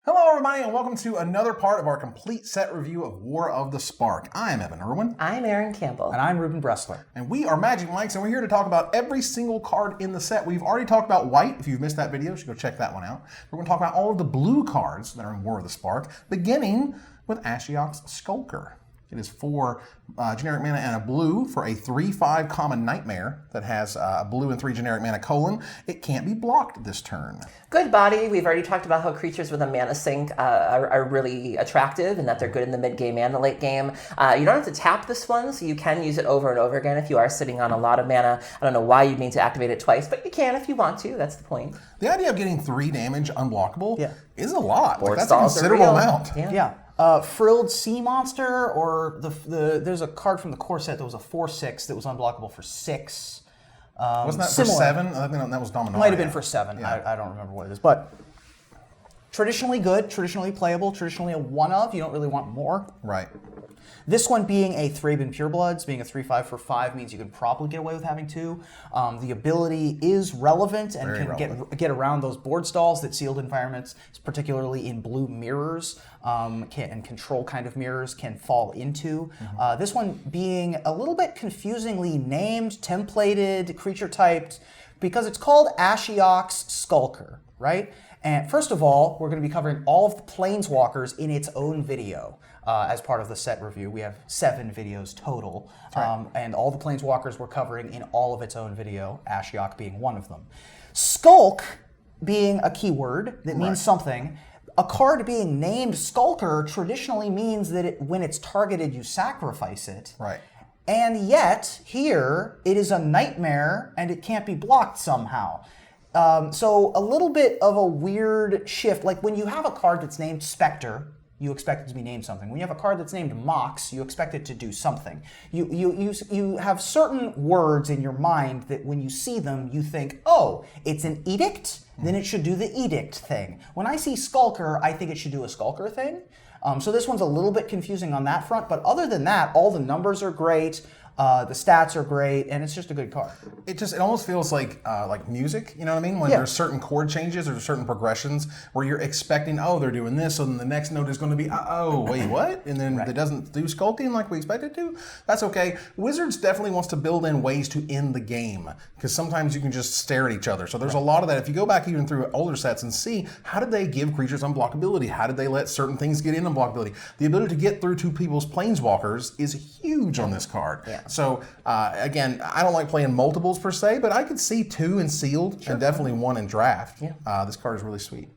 Hello everybody and welcome to another part of our complete set review of War of the Spark. I'm Evan Irwin. I'm Aaron Campbell. And I'm Ruben Bressler. And we are Magic Mikes and we're here to talk about every single card in the set. We've already talked about white. If you've missed that video, you should go check that one out. We're going to talk about all of the blue cards that are in War of the Spark, beginning with Ashiok's Skulker. It is 4 generic mana and a blue for a 3/5 common nightmare that has a blue and 3 generic mana colon. It can't be blocked this turn. Good body. We've already talked about how creatures with a mana sink are really attractive and that they're good in the mid game and the late game. You don't have to tap this one, so you can use it over and over again if you are sitting on a lot of mana. I don't know why you'd need to activate it twice, but you can if you want to. That's the point. The idea of getting 3 damage unblockable is a lot. Board That's a stalls are considerable real. amount. Yeah. Frilled Sea Monster, or there's a card from the core set that was a 4/6 that was unblockable for 6. Wasn't that similar. for 7? I think that was Dominaria. Might have been for 7. Yeah. I don't remember what it is. But traditionally good, traditionally playable, traditionally a one of. You don't really want more. Right. This one being a Thraben Purebloods, being a 3/5 for 5 means you can probably get away with having 2. The ability is relevant and Very can relevant. get around those board stalls that sealed environments, particularly in blue mirrors and control kind of mirrors, can fall into. This one being a little bit confusingly named, templated, creature typed, because it's called Ashiok's Skulker, right? And first of all, we're going to be covering all of the Planeswalkers in its own video. As part of the set review. We have 7 videos total, and all the Planeswalkers we're covering in all of its own video, Ashiok being one of them. Skulk being a keyword that means something. A card being named Skulker traditionally means that when it's targeted, you sacrifice it. Right. And yet, here, it is a nightmare, and it can't be blocked somehow. So a little bit of a weird shift. Like when you have a card that's named Spectre, you expect it to be named something. When you have a card that's named Mox, you expect it to do something. You have certain words in your mind that when you see them, you think, oh, it's an edict? Then it should do the edict thing. When I see Skulker, I think it should do a Skulker thing. So this one's a little bit confusing on that front, but other than that, all the numbers are great. The stats are great, and it's just a good card. It almost feels like music, you know what I mean? When there's certain chord changes or certain progressions where you're expecting, oh, they're doing this, so then the next note is going to be, oh, wait, what? And then it doesn't do sculpting like we expect it to. That's okay. Wizards definitely wants to build in ways to end the game, because sometimes you can just stare at each other. So there's a lot of that. If you go back even through older sets and see, how did they give creatures unblockability? How did they let certain things get in unblockability? The ability to get through to people's planeswalkers is huge on this card. Yeah. So, again, I don't like playing multiples per se, but I could see 2 in sealed and definitely 1 in draft. Yeah. This card is really sweet.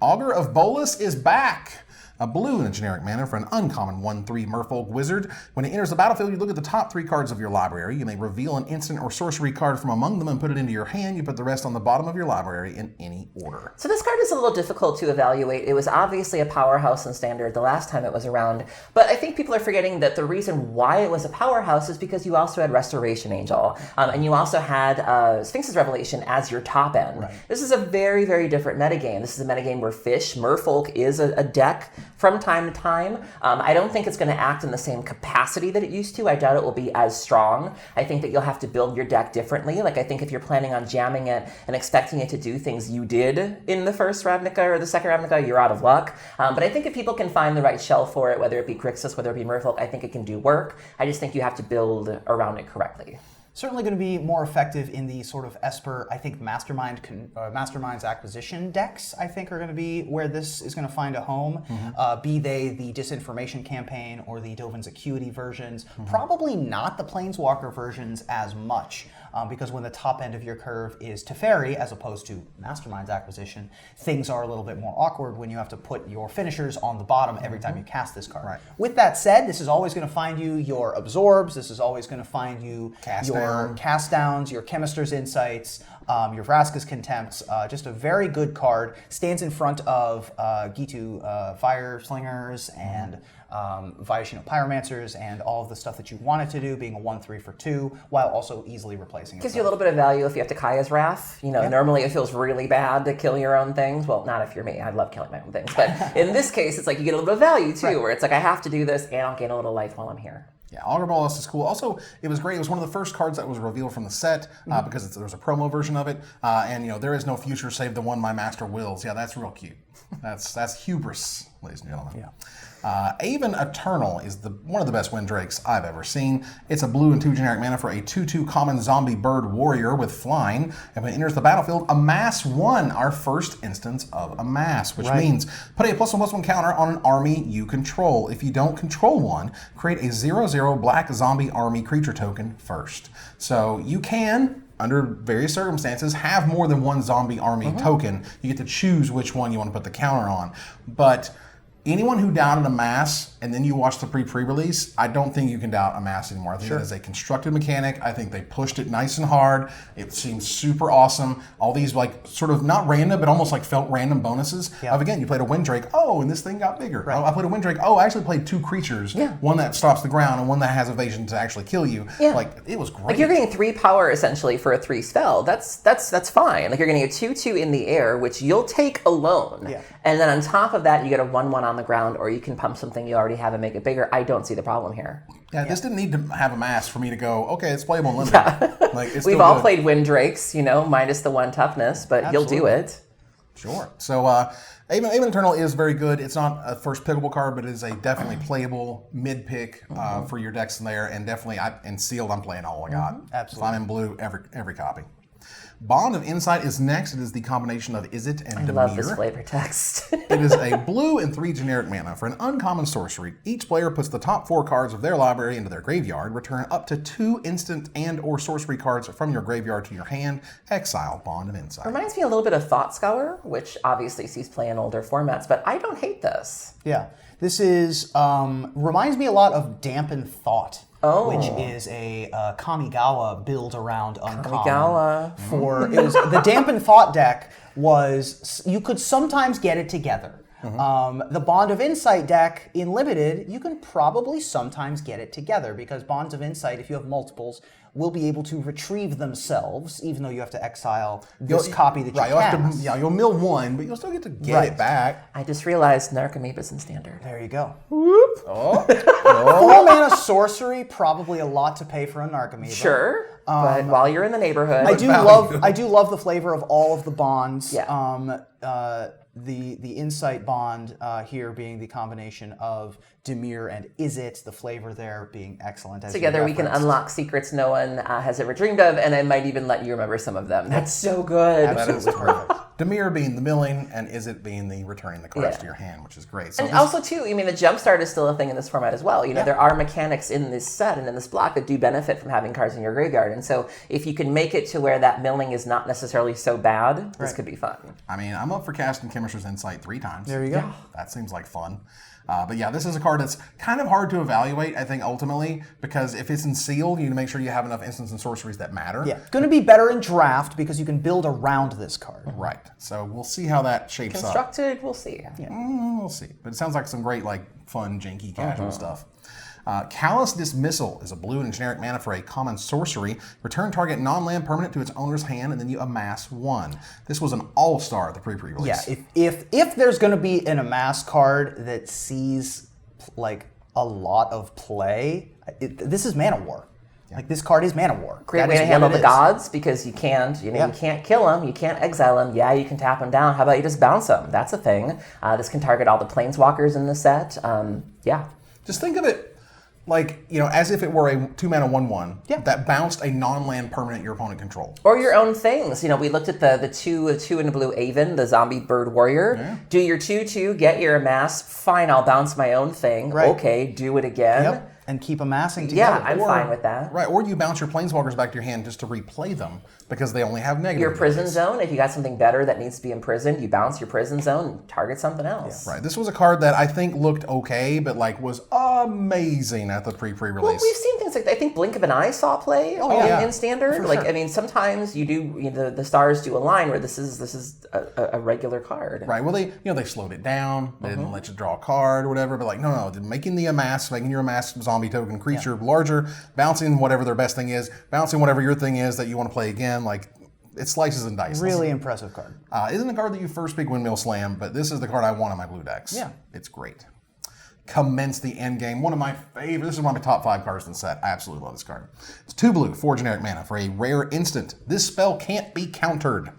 Auger of Bolus is back. A blue and a generic mana for an uncommon 1/3 Merfolk Wizard. When it enters the battlefield, you look at the top 3 cards of your library. You may reveal an instant or sorcery card from among them and put it into your hand. You put the rest on the bottom of your library in any order. So this card is a little difficult to evaluate. It was obviously a powerhouse in Standard the last time it was around, but I think people are forgetting that the reason why it was a powerhouse is because you also had Restoration Angel, and you also had Sphinx's Revelation as your top end. Right. This is a very, very different metagame. This is a metagame where Fish, Merfolk, is a deck from time to time. I don't think it's going to act in the same capacity that it used to. I doubt it will be as strong. I think that you'll have to build your deck differently. Like, I think if you're planning on jamming it and expecting it to do things you did in the first Ravnica or the second Ravnica, you're out of luck. But I think if people can find the right shell for it, whether it be Grixis, whether it be Merfolk, I think it can do work. I just think you have to build around it correctly. Certainly going to be more effective in the sort of Esper, I think, Mastermind's acquisition decks, I think, are going to be where this is going to find a home. Be they the Disinformation campaign or the Dovin's Acuity versions. Probably not the Planeswalker versions as much, because when the top end of your curve is Teferi, as opposed to Mastermind's acquisition, things are a little bit more awkward when you have to put your finishers on the bottom every time you cast this card. Right. With that said, this is always going to find you your Absorbs, this is always going to find you your cast downs, your Chemister's Insights, your Vraska's Contempts. Just a very good card. Stands in front of Gitu Fire Slingers and Viashino Pyromancers and all of the stuff that you want it to do, being a 1/3 for 2, while also easily replacing it. Gives you a little bit of value if you have to Kaya's Wrath. You know, normally it feels really bad to kill your own things. Well, not if you're me. I love killing my own things. But in this case, it's like you get a little bit of value, too, where it's like I have to do this and I'll gain a little life while I'm here. Yeah, Auger of Bolus is cool. Also, it was great. It was one of the first cards that was revealed from the set because there was a promo version of it. And, you know, there is no future save the one my master wills. Yeah, that's real cute. That's hubris, ladies and gentlemen. Yeah. Avon Eternal is one of the best Windrakes I've ever seen. It's a blue and 2 generic mana for a 2/2 common zombie bird warrior with flying. And when it enters the battlefield, amass 1, our first instance of amass, which means put a +1/+1 counter on an army you control. If you don't control one, create a 0/0 black zombie army creature token first. So you can, under various circumstances, have more than one zombie army token. You get to choose which one you want to put the counter on. But anyone who doubted Amass and then you watch the pre-release, I don't think you can doubt Amass anymore. I think it is a constructed mechanic. I think they pushed it nice and hard. It seems super awesome. All these like sort of not random, but almost like felt random bonuses. Of again, you played a Windrake, oh, and this thing got bigger. I played a Windrake, oh, I actually played 2 creatures. One that stops the ground and one that has evasion to actually kill you. Like, it was great. Like you're getting 3 power essentially for a 3 spell. That's fine. Like you're getting a 2/2 in the air, which you'll take alone. And then on top of that, you get a 1/1 on the ground, or you can pump something you already have and make it bigger. I don't see the problem here. This didn't need to have Amass for me to go, okay, it's playable and limited. Like, it's We've all played Windrakes, minus the 1 toughness, but you'll do it. Sure. So Avon Eternal is very good. It's not a first pickable card, but it is a definitely playable mid-pick for your decks in there. And definitely, in Sealed, I'm playing all I got. Absolutely. If I'm in blue, every copy. Bond of Insight is next. It is the combination of Izzet and Dimir. I love this flavor text. It is a blue and 3 generic mana for an uncommon sorcery. Each player puts the top 4 cards of their library into their graveyard. Return up to 2 instant and or sorcery cards from your graveyard to your hand. Exile Bond of Insight. Reminds me a little bit of Thought Scour, which obviously sees play in older formats, but I don't hate this. Yeah. This is, reminds me a lot of Dampen Thought. Which is a Kamigawa build around Uncommon. The Dampen Thought deck was, you could sometimes get it together. The Bond of Insight deck in Limited, you can probably sometimes get it together because Bonds of Insight, if you have multiples, will be able to retrieve themselves, even though you have to exile this copy that you cast. You'll mill 1, but you'll still get to get it back. I just realized Narcomoeba's in Standard. There you go. Whoop. 4 mana sorcery, probably a lot to pay for a Narcomoeba. Sure, but while you're in the neighborhood, I do love the flavor of all of the bonds. The Insight bond here being the combination of Dimir and Izzet, the flavor there being excellent. As together we can unlock secrets no one has ever dreamed of, and I might even let you remember some of them. That's so good. Absolutely perfect. Dimir being the milling, and Izzet being the returning the cards to your hand, which is great. So and also, too, the Jumpstart is still a thing in this format as well. There are mechanics in this set and in this block that do benefit from having cards in your graveyard. And so if you can make it to where that milling is not necessarily so bad, this could be fun. I'm up for casting Chemist's Insight 3 times. There you go. That seems like fun. But yeah, this is a card that's kind of hard to evaluate, I think, ultimately, because if it's in Sealed, you need to make sure you have enough instants and sorceries that matter. Yeah, it's going to be better in Draft because you can build around this card. Right. So we'll see how that shapes Constructed, we'll see. We'll see. But it sounds like some great, fun, janky, casual stuff. Callous Dismissal is a blue and generic mana for a common sorcery. Return target non-land permanent to its owner's hand, and then you amass 1. This was an all-star at the pre-release. Yeah, if there's going to be an amass card that sees a lot of play, this is Mana War. This card is Mana War. Great way to handle the gods because you can't, you can't kill them, you can't exile them. Yeah, you can tap them down. How about you just bounce them? That's a thing. This can target all the planeswalkers in the set. Just think of it as if it were a 2 mana 1/1 that bounced a non-land permanent your opponent controlled. Or your own things. We looked at the 2 in the blue Avon, the zombie bird warrior. Yeah. Do your 2/2, get your amass. Fine, I'll bounce my own thing. Right. Okay, do it again. Yep. And keep amassing together. Yeah, I'm fine with that. Right, or you bounce your planeswalkers back to your hand just to replay them because they only have negative. Your prison zone, if you got something better that needs to be imprisoned, you bounce your prison zone and target something else. Yeah. Right, this was a card that I think looked okay, but was amazing at the pre-release. Well, we've seen things like that. I think Blink of an Eye saw play in Standard. Sure. Sometimes you do, the stars do align where this is a regular card. Right, well they slowed it down. They didn't let you draw a card or whatever, but no, making your amass zombie token creature larger, bouncing whatever their best thing is, bouncing whatever your thing is that you want to play again, it slices and dices. Really impressive card. Isn't a card that you first pick Windmill Slam, but this is the card I want on my blue decks. Yeah. It's great. Commence the Endgame. One of my favorites. This is one of my top 5 cards in the set. I absolutely love this card. It's 2 blue, 4 generic mana for a rare instant. This spell can't be countered.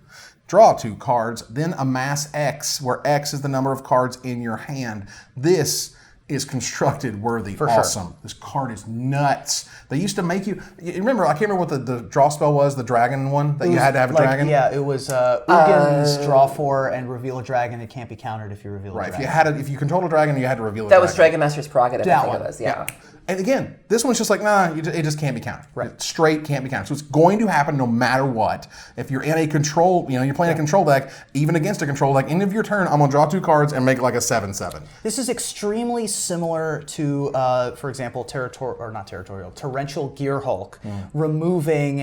draw 2 cards, then amass X, where X is the number of cards in your hand. This is constructed worthy. Awesome. Sure. This card is nuts. They used to make you remember, I can't remember what the draw spell was, the dragon one, that you had to have a dragon? Yeah, it was Ugins, draw 4, and reveal a dragon. It can't be countered if you reveal a dragon. If you controlled a dragon, you had to reveal a dragon. That was Dragon Master's prerogative, I think it was, yeah. And again, this one's just like, it just can't be counted. Right. It straight can't be counted. So it's going to happen no matter what. If you're in a control, you're playing a control deck, even against a control deck, end of your turn, I'm going to draw 2 cards and make it like a 7/7. This is extremely similar to, for example, Torrential Gear Hulk, removing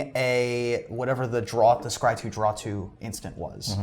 whatever the scry 2, draw 2 instant was.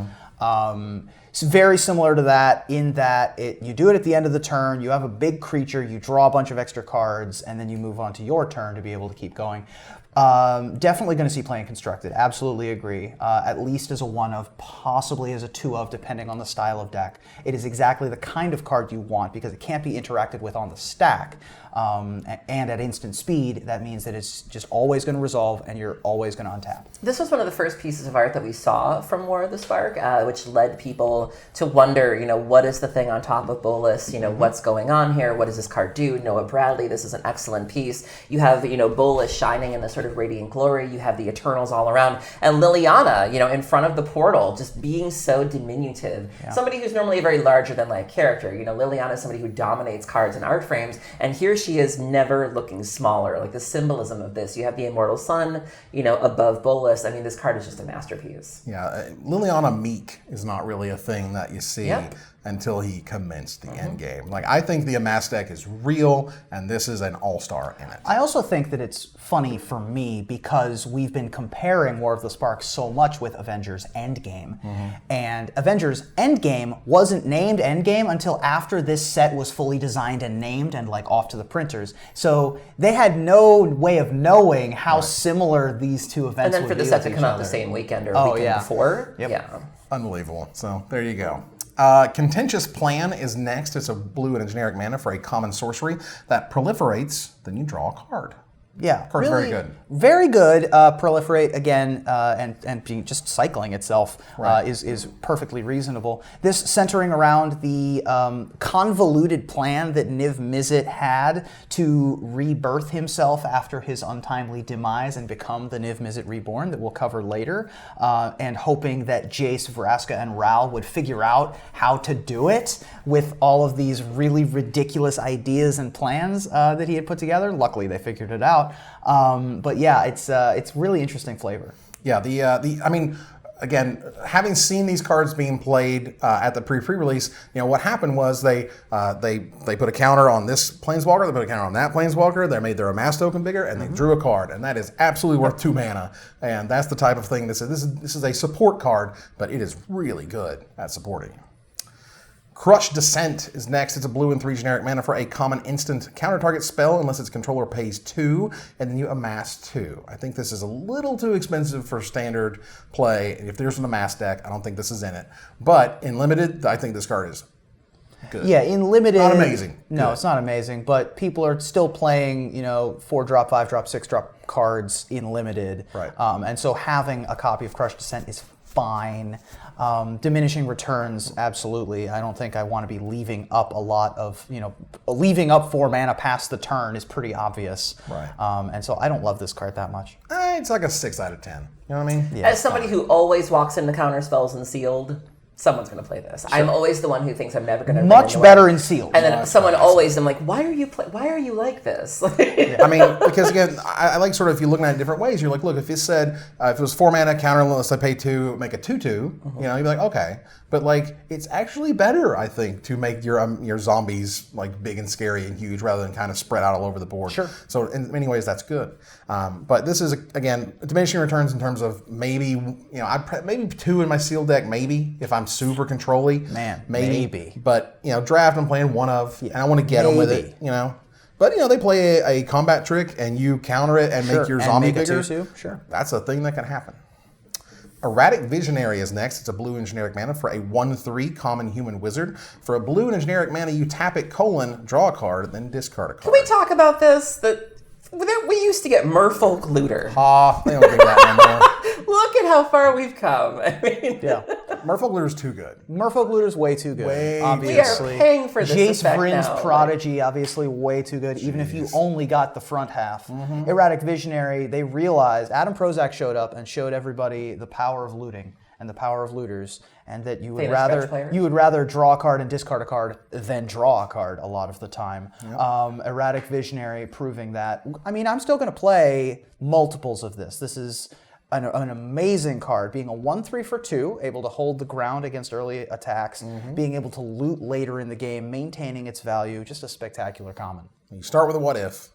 It's very similar to that in that you do it at the end of the turn, you have a big creature, you draw a bunch of extra cards, and then you move on to your turn to be able to keep going. Definitely going to see playing constructed. Absolutely agree. At least as a 1-of, possibly as a 2-of, depending on the style of deck. It is exactly the kind of card you want because it can't be interacted with on the stack. And at instant speed, that means that it's just always going to resolve and you're always going to untap. This was one of the first pieces of art that we saw from War of the Spark, which led people to wonder, what is the thing on top of Bolus? What's going on here? What does this card do? Noah Bradley, this is an excellent piece. You have, Bolus shining in this sort of radiant glory. You have the Eternals all around. And Liliana, in front of the portal, just being so diminutive. Yeah. Somebody who's normally a very larger-than-life character. Liliana is somebody who dominates cards and art frames. And here she is never looking smaller. Like the symbolism of this. You have the Immortal Sun, above Bolus. I mean, this card is just a masterpiece. Yeah, Liliana Meek is not really a thing that you see until he commenced the Endgame. Like, I think the Amass deck is real, and this is an all-star in it. I also think that it's funny for me because we've been comparing War of the Spark so much with Avengers Endgame. And Avengers Endgame wasn't named Endgame until after this set was fully designed and named and off to the printers. So they had no way of knowing how similar these two events would be. And then for the set to come out the same weekend or weekend before. Yep. Yeah. Unbelievable. So there you go. Contentious Plan is next. It's a blue and a generic mana for a common sorcery that proliferates, then you draw a card. Yeah, card's really, very good. Very good. Proliferate again, and just cycling itself is perfectly reasonable. This centering around the convoluted plan that Niv Mizzet had to rebirth himself after his untimely demise and become the Niv Mizzet Reborn that we'll cover later, and hoping that Jace, Vraska, and Ral would figure out how to do it with all of these really ridiculous ideas and plans that he had put together. Luckily, they figured it out. But yeah, it's really interesting flavor. Yeah, I mean, again, having seen these cards being played at the pre-release, what happened was they put a counter on this Planeswalker, they put a counter on that Planeswalker, they made their Amass token bigger, and they drew a card, and that is absolutely worth 2 mana. And that's the type of thing this is a support card, but it is really good at supporting. Crush Descent is next. It's a blue and 3 generic mana for a common instant counter target spell unless its controller pays 2, and then you amass 2. I think this is a little too expensive for standard play. If there's an Amass deck, I don't think this is in it. But in limited, I think this card is good. Yeah, in limited... Not amazing. No, good. It's not amazing, but people are still playing, 4-drop, 5-drop, 6-drop cards in limited. Right. And so having a copy of Crush Descent is fine. Diminishing returns, absolutely. I don't think I want to be leaving up a lot of, leaving up 4 mana past the turn is pretty obvious. Right. And so I don't love this card that much. It's like a 6 out of 10. You know what I mean? Yeah, as somebody who always walks into counter spells and sealed, someone's going to play this. Sure. I'm always the one who thinks I'm never going to. Much better in sealed. And then someone always, I'm like, why are you like this? I mean, because again, I like sort of if you're looking at it different ways. You're like, look, if it said if it was 4 mana counter unless I pay 2, make a 2/2. You'd be like, okay, but it's actually better, I think, to make your zombies big and scary and huge rather than kind of spread out all over the board. Sure. So in many ways, that's good. But this is again diminishing returns in terms of maybe maybe 2 in my sealed deck, maybe if I'm super control-y. Man, maybe. But draft I'm playing 1 of, and I want to get them with it. But they play a combat trick and you counter it and make your zombie bigger. Sure. That's a thing that can happen. Erratic Visionary is next. It's a blue and generic mana for a 1/3 common human wizard. For a blue and a generic mana, you tap it, draw a card, then discard a card. Can we talk about this? We used to get Merfolk Looter. They don't do that no more. Look at how far we've come. I mean, Yeah. Merfolk Looter's too good. Merfolk Looter's way too good. Obviously. We are paying for this Jace effect Vryn's now. Prodigy, obviously way too good, even if you only got the front half. Erratic Visionary, they realized, Adam Prozac showed up and showed everybody the power of looting and the power of looters, and that you would rather draw a card and discard a card than draw a card a lot of the time. Yep. Erratic Visionary proving that. I mean, I'm still going to play multiples of this. This is an amazing card, being a 1/3 for 2, able to hold the ground against early attacks, being able to loot later in the game, maintaining its value, just a spectacular common. You start with a what if,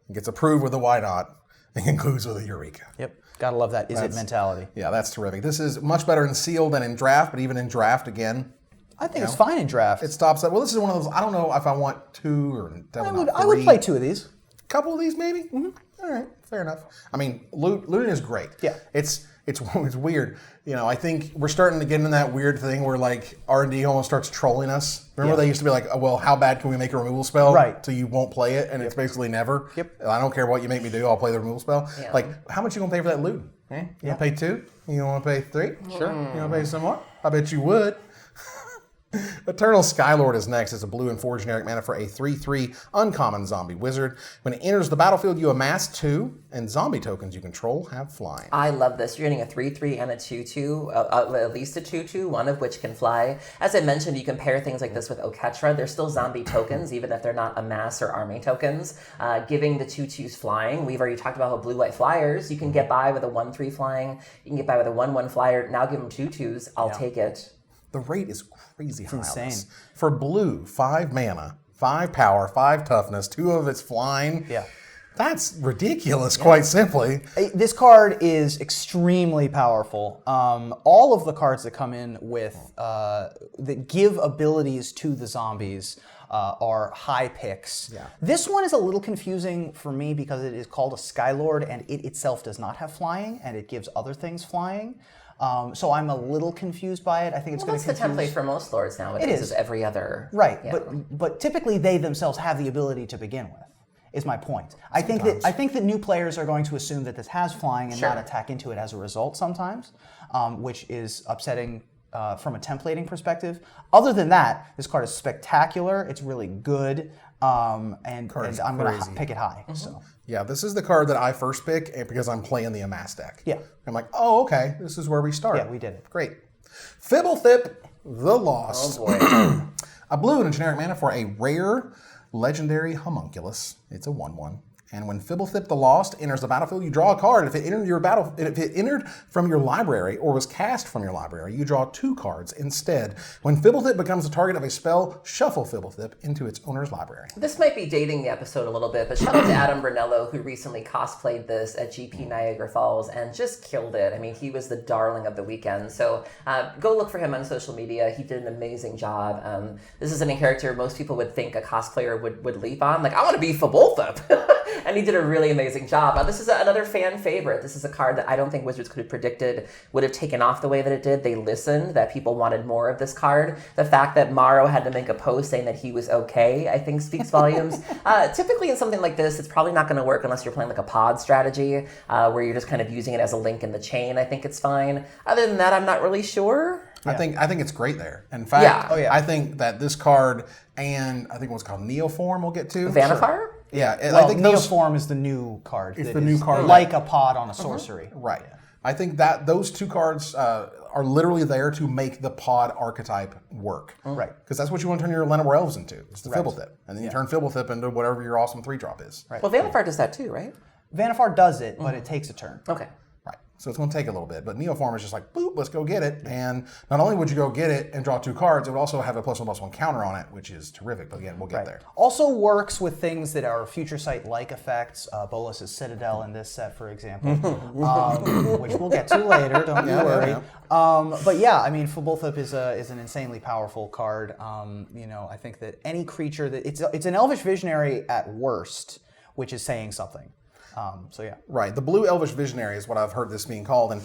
it gets approved with a why not, and concludes with a eureka. Yep, gotta love that it mentality. Yeah, that's terrific. This is much better in sealed than in draft, but even in draft, again, I think it's fine in draft. it stops at, well, this is one of those, I don't know if I want 2 or definitely not 3. I would play 2 of these. Couple of these maybe? All right, fair enough. I mean, looting is great. Yeah. It's weird. You know, I think we're starting to get into that weird thing where like R&D almost starts trolling us. Remember they used to be like, oh, well, how bad can we make a removal spell? Right. So you won't play it, and it's basically never. Yep. I don't care what you make me do, I'll play the removal spell. Yeah. Like, how much you gonna pay for that loot? You gonna pay 2? You wanna pay 3? Sure. You wanna pay some more? I bet you would. Eternal Skylord is next. It's a blue and 4 generic mana for a 3/3 uncommon zombie wizard. When it enters the battlefield, you amass 2, and zombie tokens you control have flying. I love this. You're getting a 3/3 and a 2/2, at least a 2/2, one of which can fly. As I mentioned, you can pair things like this with Oketra. They're still zombie tokens, even if they're not amass or army tokens. Giving the 2/2s flying. We've already talked about how blue-white flyers. You can get by with a 1/3 flying. You can get by with a 1/1 flyer. Now give them 2/2s. I'll take it. The rate is crazy high. insane. On this. For blue, 5 mana, 5 power, 5 toughness, 2 of it's flying. Yeah. That's ridiculous, quite simply. This card is extremely powerful. All of the cards that come in with, that give abilities to the zombies are high picks. Yeah. This one is a little confusing for me because it is called a Skylord and it itself does not have flying and it gives other things flying. So I'm a little confused by it. I think it's going to confuse... That's the template for most lords nowadays. Is every other... Right, Yeah. but typically they themselves have the ability to begin with, is my point. I think that new players are going to assume that this has flying and not attack into it as a result sometimes, which is upsetting from a templating perspective. Other than that, this card is spectacular. It's really good, and I'm going to pick it high. So. Yeah, this is the card that I first pick because I'm playing the Amass deck. Yeah. I'm like, oh, okay, this is where we start. Yeah, we did it. Great. Fibble the Lost. Oh boy. A blue and a generic mana for a rare legendary homunculus. It's a 1/1. And when Fibble the Lost enters the battlefield, you draw a card. If it entered from your library or was cast from your library, you draw 2 cards instead. When Fibble becomes the target of a spell, shuffle Fibble into its owner's library. This might be dating the episode a little bit, but shout out to Adam Brunello, who recently cosplayed this at GP Niagara Falls and just killed it. I mean, he was the darling of the weekend. So go look for him on social media. He did an amazing job. This is a character most people would think a cosplayer would leap on. Like, I want to be Fibble. And he did a really amazing job. This is another fan favorite. This is a card that I don't think Wizards could have predicted would have taken off the way that it did. They listened, that people wanted more of this card. The fact that Morrow had to make a post saying that he was okay, I think speaks volumes. Typically in something like this, it's probably not going to work unless you're playing like a pod strategy, where you're just kind of using it as a link in the chain. I think it's fine. Other than that, I'm not really sure. I think it's great there. In fact, I think that this card and I think what's called Neoform we'll get to. Vanifar? Yeah, Well, I think Neoform is the new card. It's the new card. Like a pod on a sorcery. Right. I think that those 2 cards are literally there to make the pod archetype work. Right. Because that's what you want to turn your Llanowar Elves into. It's the Fibblethip. And then you turn Fibblethip into whatever your awesome 3-drop is. Right. Well, Vanifar does that too, right? Vanifar does it, but it takes a turn. Okay. Right. So it's going to take a little bit. But Neoform is just like, boop, let's go get it. And not only would you go get it and draw 2 cards, it would also have a +1/+1 counter on it, which is terrific. But again, we'll get there. Also works with things that are future sight-like effects. Bolus's Citadel in this set, for example, which we'll get to later. Don't you worry. Yeah. But yeah, I mean, Fibblethip is an insanely powerful card. I think that any creature that it's an Elvish Visionary at worst, which is saying something. Right. The blue Elvish Visionary is what I've heard this being called. And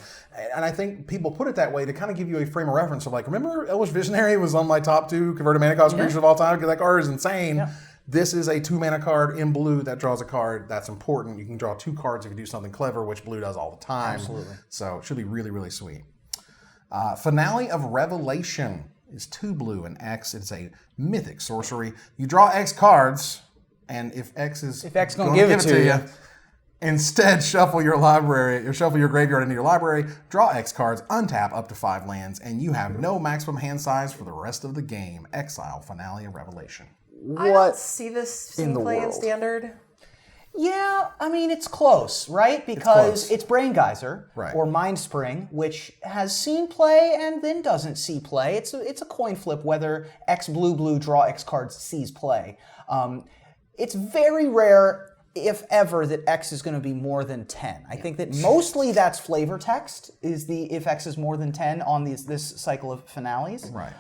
I think people put it that way to kind of give you a frame of reference of like, remember Elvish Visionary was on my top 2 converted mana cost creatures of all time because that card is insane. Yeah. This is a 2-mana card in blue that draws a card. That's important. You can draw 2 cards if you do something clever, which blue does all the time. Absolutely. So it should be really, really sweet. Finale of Revelation is 2 blue and X. It's a mythic sorcery. You draw X cards, and if X gonna give it to you, instead shuffle your library, or shuffle your graveyard into your library, draw X cards, untap up to 5 lands, and you have no maximum hand size for the rest of the game. Exile Finale of Revelation. I don't see this in the play in world? Standard. Yeah, I mean, it's close, right? Because it's Brain Geyser Right. or Mind Spring, which has seen play and then doesn't see play. It's a coin flip whether X blue draw X cards sees play. It's very rare, if ever, that X is going to be more than 10. I think that mostly that's flavor text, is the if X is more than 10 on this cycle of finales. Right.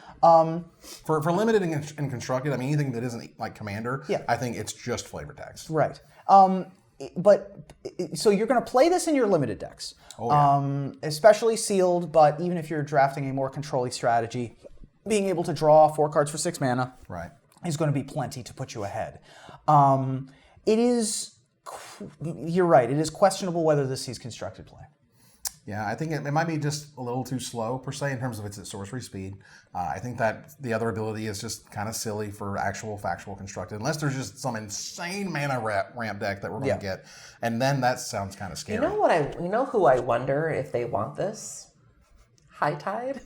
For limited and constructed, I mean, anything that isn't like Commander, I think it's just flavor text. Right. So you're going to play this in your limited decks, especially sealed. But even if you're drafting a more controlling strategy, being able to draw 4 cards for 6 mana, is going to be plenty to put you ahead. It is. You're right. It is questionable whether this sees constructed play. Yeah, I think it might be just a little too slow, per se, in terms of its sorcery speed. I think that the other ability is just kind of silly for actual factual constructed, unless there's just some insane mana ramp deck that we're going to get, and then that sounds kind of scary. You know who I wonder if they want this? High Tide.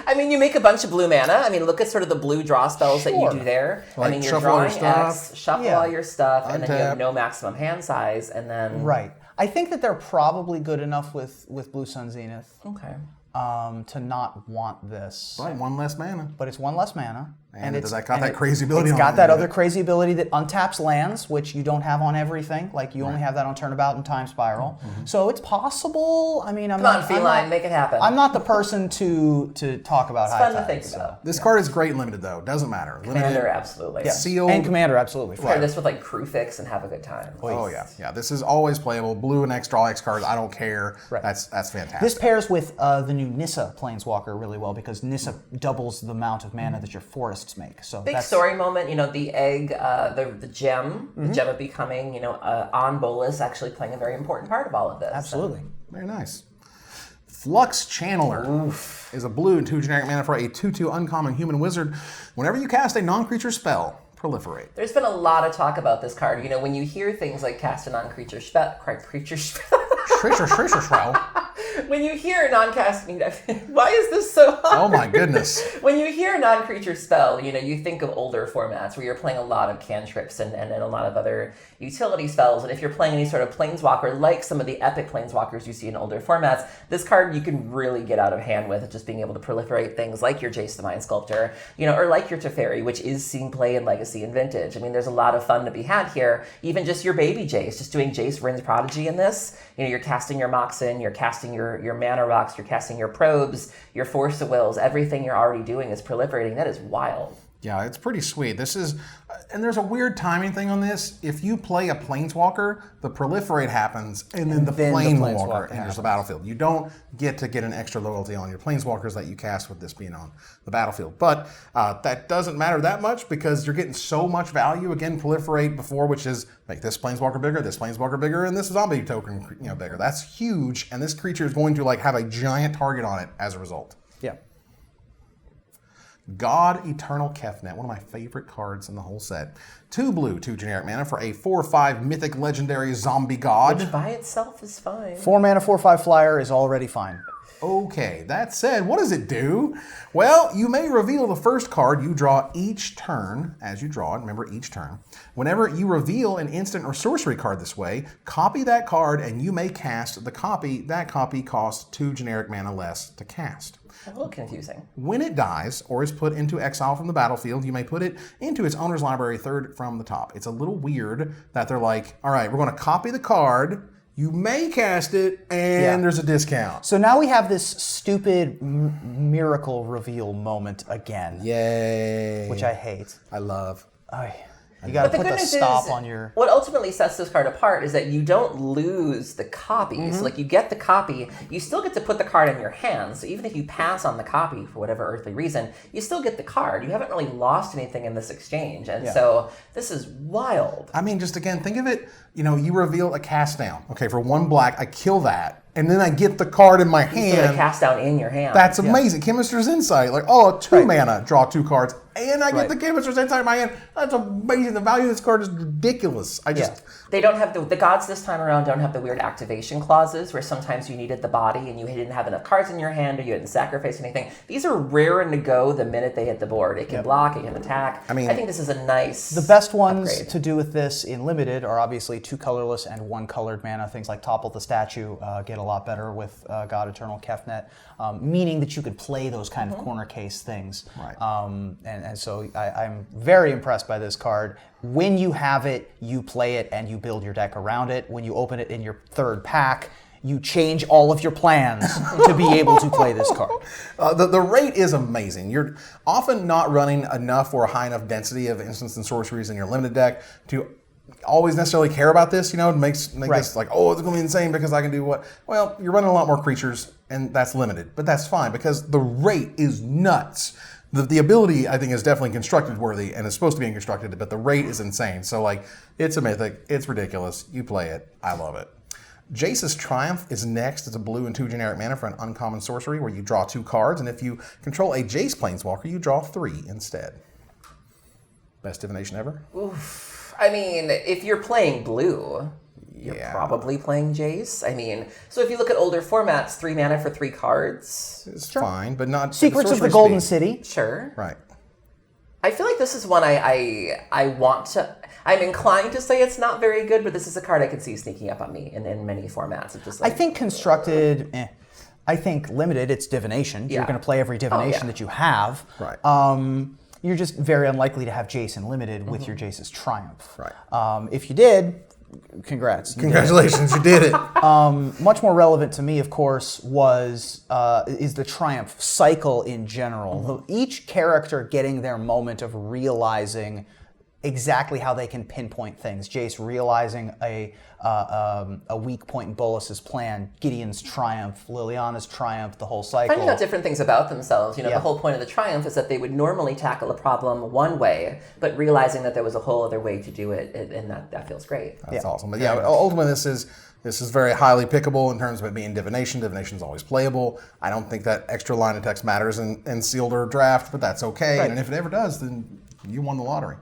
I mean, you make a bunch of blue mana. I mean, look at sort of the blue draw spells that you do there. Like I mean, you're shuffle drawing your stuff. X, shuffle all your stuff, and then you have Untap. no maximum hand size, and then Right. I think that they're probably good enough with Blue Sun Zenith okay. To not want this. Right, 1 less mana. But it's 1 less mana. And it's got that crazy ability It's on got it. that other crazy ability that untaps lands, which you don't have on everything. Like, you only have that on Turnabout and Time Spiral. So it's possible. I mean, Come on, Feline, make it happen. I'm not the person to talk about It's High fun to Tide, think so. about. This card is great limited, though. Doesn't matter. Commander, Limited, absolutely. Yeah. sealed. And Commander, absolutely. Pair this with like Crew Fix and have a good time. Oh, yeah. This is always playable. Blue and X, draw X cards. I don't care. Right. That's fantastic. This pairs with the new Nissa Planeswalker really well, because Nissa doubles the amount of mana that your forests make. So Big story moment, the egg, the gem, the gem of becoming, on Bolus actually playing a very important part of all of this. Absolutely. Very nice. Flux Channeler is a blue and 2 generic mana for a 2/2 uncommon human wizard. Whenever you cast a non-creature spell, proliferate. There's been a lot of talk about this card. When you hear things like cast a non-creature spell, when you hear non-casting, why is this so hard? Oh my goodness. When you hear a non-creature spell, you think of older formats where you're playing a lot of cantrips and a lot of other utility spells. And if you're playing any sort of planeswalker, like some of the epic planeswalkers you see in older formats, this card you can really get out of hand with, just being able to proliferate things like your Jace the Mind Sculptor, or like your Teferi, which is seeing play in Legacy and Vintage. I mean, there's a lot of fun to be had here. Even just your baby Jace, just doing Jace Rin's Prodigy in this. You're casting your Moxen, you're casting your Mana Rocks, you're casting your Probes, your Force of Wills. Everything you're already doing is proliferating. That is wild. Yeah, it's pretty sweet. This is, and there's a weird timing thing on this. If you play a Planeswalker, the proliferate happens, and then the Planeswalker enters the battlefield. You don't get an extra loyalty on your Planeswalkers that you cast with this being on the battlefield. But that doesn't matter that much, because you're getting so much value. Again, proliferate before, which is make this Planeswalker bigger, and this zombie token bigger. That's huge, and this creature is going to have a giant target on it as a result. Yeah. God Eternal Kefnet, one of my favorite cards in the whole set. 2 blue, 2 generic mana for a 4/5 mythic legendary zombie god. Which by itself is fine. 4 mana, 4/5 flyer is already fine. Okay, that said, what does it do? Well, you may reveal the first card you draw each turn as you draw it. Remember, each turn. Whenever you reveal an instant or sorcery card this way, copy that card and you may cast the copy. That copy costs 2 generic mana less to cast. A little confusing. When it dies or is put into exile from the battlefield, you may put it into its owner's library 3rd from the top. It's a little weird that they're like, all right, we're going to copy the card. You may cast it, and there's a discount. So now we have this stupid miracle reveal moment again. Yay. Which I hate. I love. You got to But put the the good news stop is, on your. what ultimately sets this card apart is that you don't lose the copy. So, like, you get the copy, you still get to put the card in your hand. So even if you pass on the copy for whatever earthly reason, you still get the card. You haven't really lost anything in this exchange. And so this is wild. I mean, just again, think of it, you reveal a cast down. Okay, for 1 black, I kill that. And then I get the card in my hand. You get a cast down in your hand. That's amazing. Chemist's Insight. Like, 2 mana, draw 2 cards. And I get the Chemist's Insight in my hand. That's amazing. The value of this card is ridiculous. They don't have the gods this time around don't have the weird activation clauses where sometimes you needed the body and you didn't have enough cards in your hand or you didn't sacrifice anything. These are raring to go the minute they hit the board. It can block, it can attack. I think this is a nice The best ones upgrade. to do with this in limited are obviously 2 colorless and 1 colored mana. Things like Topple the Statue get a lot better with God Eternal Kefnet, meaning that you could play those kind of corner case things. Right. And so I'm very impressed by this card. When you have it, you play it and you build your deck around it. When you open it in your 3rd pack, you change all of your plans to be able to play this card. The rate is amazing. You're often not running enough or a high enough density of instants and sorceries in your limited deck to always necessarily care about this, It makes this like, it's going to be insane because I can do what? Well, you're running a lot more creatures, and that's limited. But that's fine because the rate is nuts. The ability, I think, is definitely constructed worthy and is supposed to be constructed, but the rate is insane. So, like, it's a mythic. It's ridiculous. You play it. I love it. Jace's Triumph is next. It's a blue and 2 generic mana for an uncommon sorcery where you draw 2 cards, and if you control a Jace Planeswalker, you draw 3 instead. Best divination ever? Oof. I mean, if you're playing blue, you're probably playing Jace. I mean, so if you look at older formats, 3 mana for 3 cards. It's fine, but not Secrets of the sorcery Golden speed. City. Sure. Right. I feel like this is one I want to... I'm inclined to say it's not very good, but this is a card I could see sneaking up on me in many formats. It's just like, I think constructed, I think limited, it's divination. You're going to play every divination that you have. Right. You're just very unlikely to have Jace limited with your Jace's Triumph. Right. If you did, congrats. Congratulations, you did it. Much more relevant to me, of course, is the Triumph cycle in general. Each character getting their moment of realizing exactly how they can pinpoint things. Jace realizing a weak point in Bolus's plan, Gideon's Triumph, Liliana's Triumph, the whole cycle. finding out different things about themselves. The whole point of the Triumph is that they would normally tackle a problem one way, but realizing that there was a whole other way to do it, and that feels great. That's awesome. But ultimately this is very highly pickable in terms of it being divination. Divination's always playable. I don't think that extra line of text matters in sealed or draft, but that's okay. Right. And if it ever does, then you won the lottery.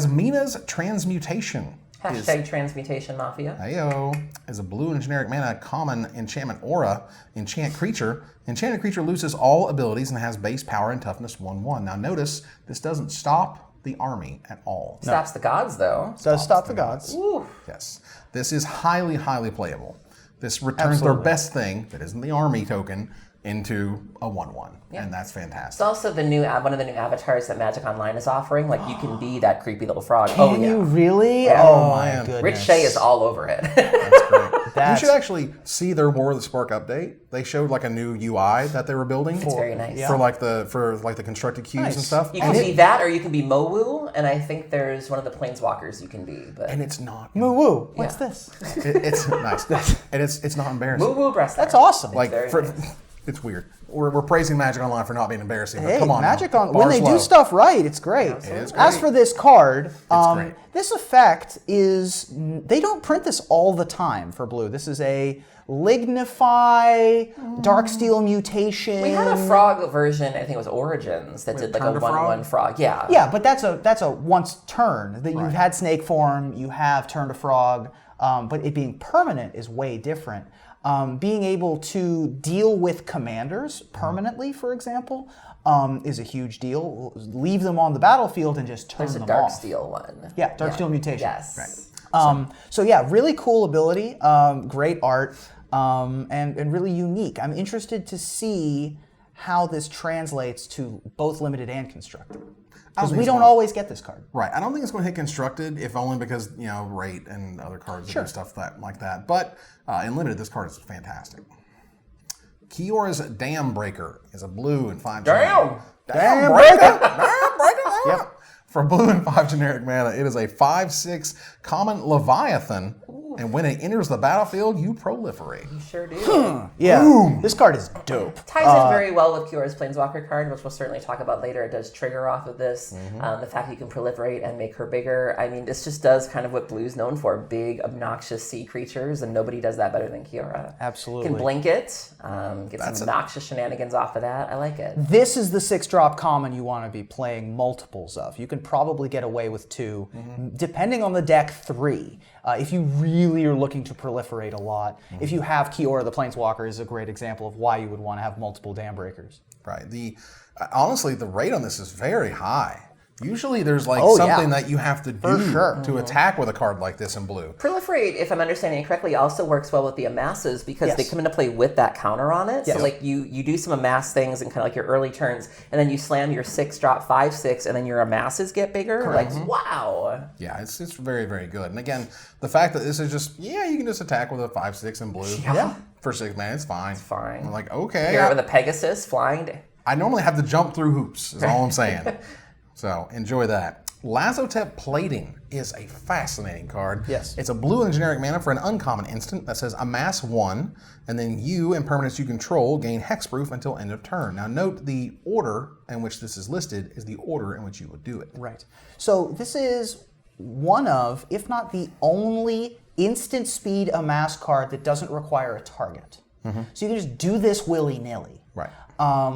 Menas Transmutation. Hashtag Transmutation Mafia. Heyo. Is a blue and generic mana common enchantment aura. Enchant creature. Enchanted creature loses all abilities and has base power and toughness 1/1. Now notice, this doesn't stop the army at all. Stops the gods, though. Does stop the gods. Ooh. Yes. This is highly, highly playable. This returns their best thing, that isn't the army token, into a 1/1. And that's fantastic. It's also one of the new avatars that Magic Online is offering. Like, you can be that creepy little frog. Can you really? Yeah. Oh my man. goodness. Rich Shea is all over it. That's great. You should actually see their War of the Spark update. They showed like a new UI that they were building. It's very nice. For like the constructed queues and stuff. You can be that, or you can be Mowu, and I think there's one of the planeswalkers you can be. But And it's not. Moo-woo. What's this? It's nice. And it's not embarrassing. Mowu Breast. That's awesome. Like very nice. It's weird. We're praising Magic Online for not being embarrassing. But Hey, come on, Magic now. on when Bar's they low. do stuff right, it's great. It is As great. for this card, great. this effect is they don't print this all the time for blue. This is a Lignify Darksteel Mutation. We had a frog version, I think it was Origins, that did like Turn a to Frog? 1/1 frog. Yeah. Yeah, but that's a once turn. That you've had Snake Form, you have Turn to Frog, but it being permanent is way different. Being able to deal with commanders permanently, for example, is a huge deal. Leave them on the battlefield and just turn There's a them Dark off. Steel one. Yeah, Darksteel Mutation. Yes. Right. So yeah, really cool ability, great art, and really unique. I'm interested to see how this translates to both limited and constructed. Because we don't always get this card. Right. I don't think it's going to hit constructed, if only because, rate and other cards and stuff like that. But in limited, this card is fantastic. Keyor's Dam Breaker is a blue and 5. Damn! Dam Breaker! Dam Breaker! Yep. For blue and 5 generic mana, it is a 5/6 common Leviathan. And when it enters the battlefield, you proliferate. You sure do. Yeah. Boom. This card is dope. Ties in very well with Keyor's Planeswalker card, which we'll certainly talk about later. It does trigger off of this. The fact that you can proliferate and make her bigger. I mean, this just does kind of what Blue's known for. Big, obnoxious sea creatures, and nobody does that better than Keyor. Absolutely. Can blink it, get some obnoxious shenanigans off of that. I like it. This is the 6-drop common you want to be playing multiples of. You can probably get away with 2, depending on the deck, 3. If you really are looking to proliferate a lot. If you have Keyor, the Planeswalker is a great example of why you would want to have multiple dam breakers. Right. Honestly, the rate on this is very high. Usually there's something that you have to do to attack with a card like this in blue. Proliferate, if I'm understanding it correctly, also works well with the amasses because they come into play with that counter on it. Yes. So you do some amass things in kind of like your early turns, and then you slam your 6-drop 5/6, and then your amasses get bigger. Correct. Like, wow. Yeah, it's very, very good. And again, the fact that this is just, you can just attack with a 5/6 in blue. Yeah. For 6 mana, it's fine. It's fine. I'm like, okay. Here with a Pegasus flying. I normally have to jump through hoops, is all I'm saying. So enjoy that. Lazotep Plating is a fascinating card. Yes. It's a blue and generic mana for an uncommon instant that says amass 1, and then you and permanents you control gain hexproof until end of turn. Now note the order in which this is listed is the order in which you would do it. Right. So this is one of, if not the only, instant speed amass card that doesn't require a target. So you can just do this willy-nilly. Right.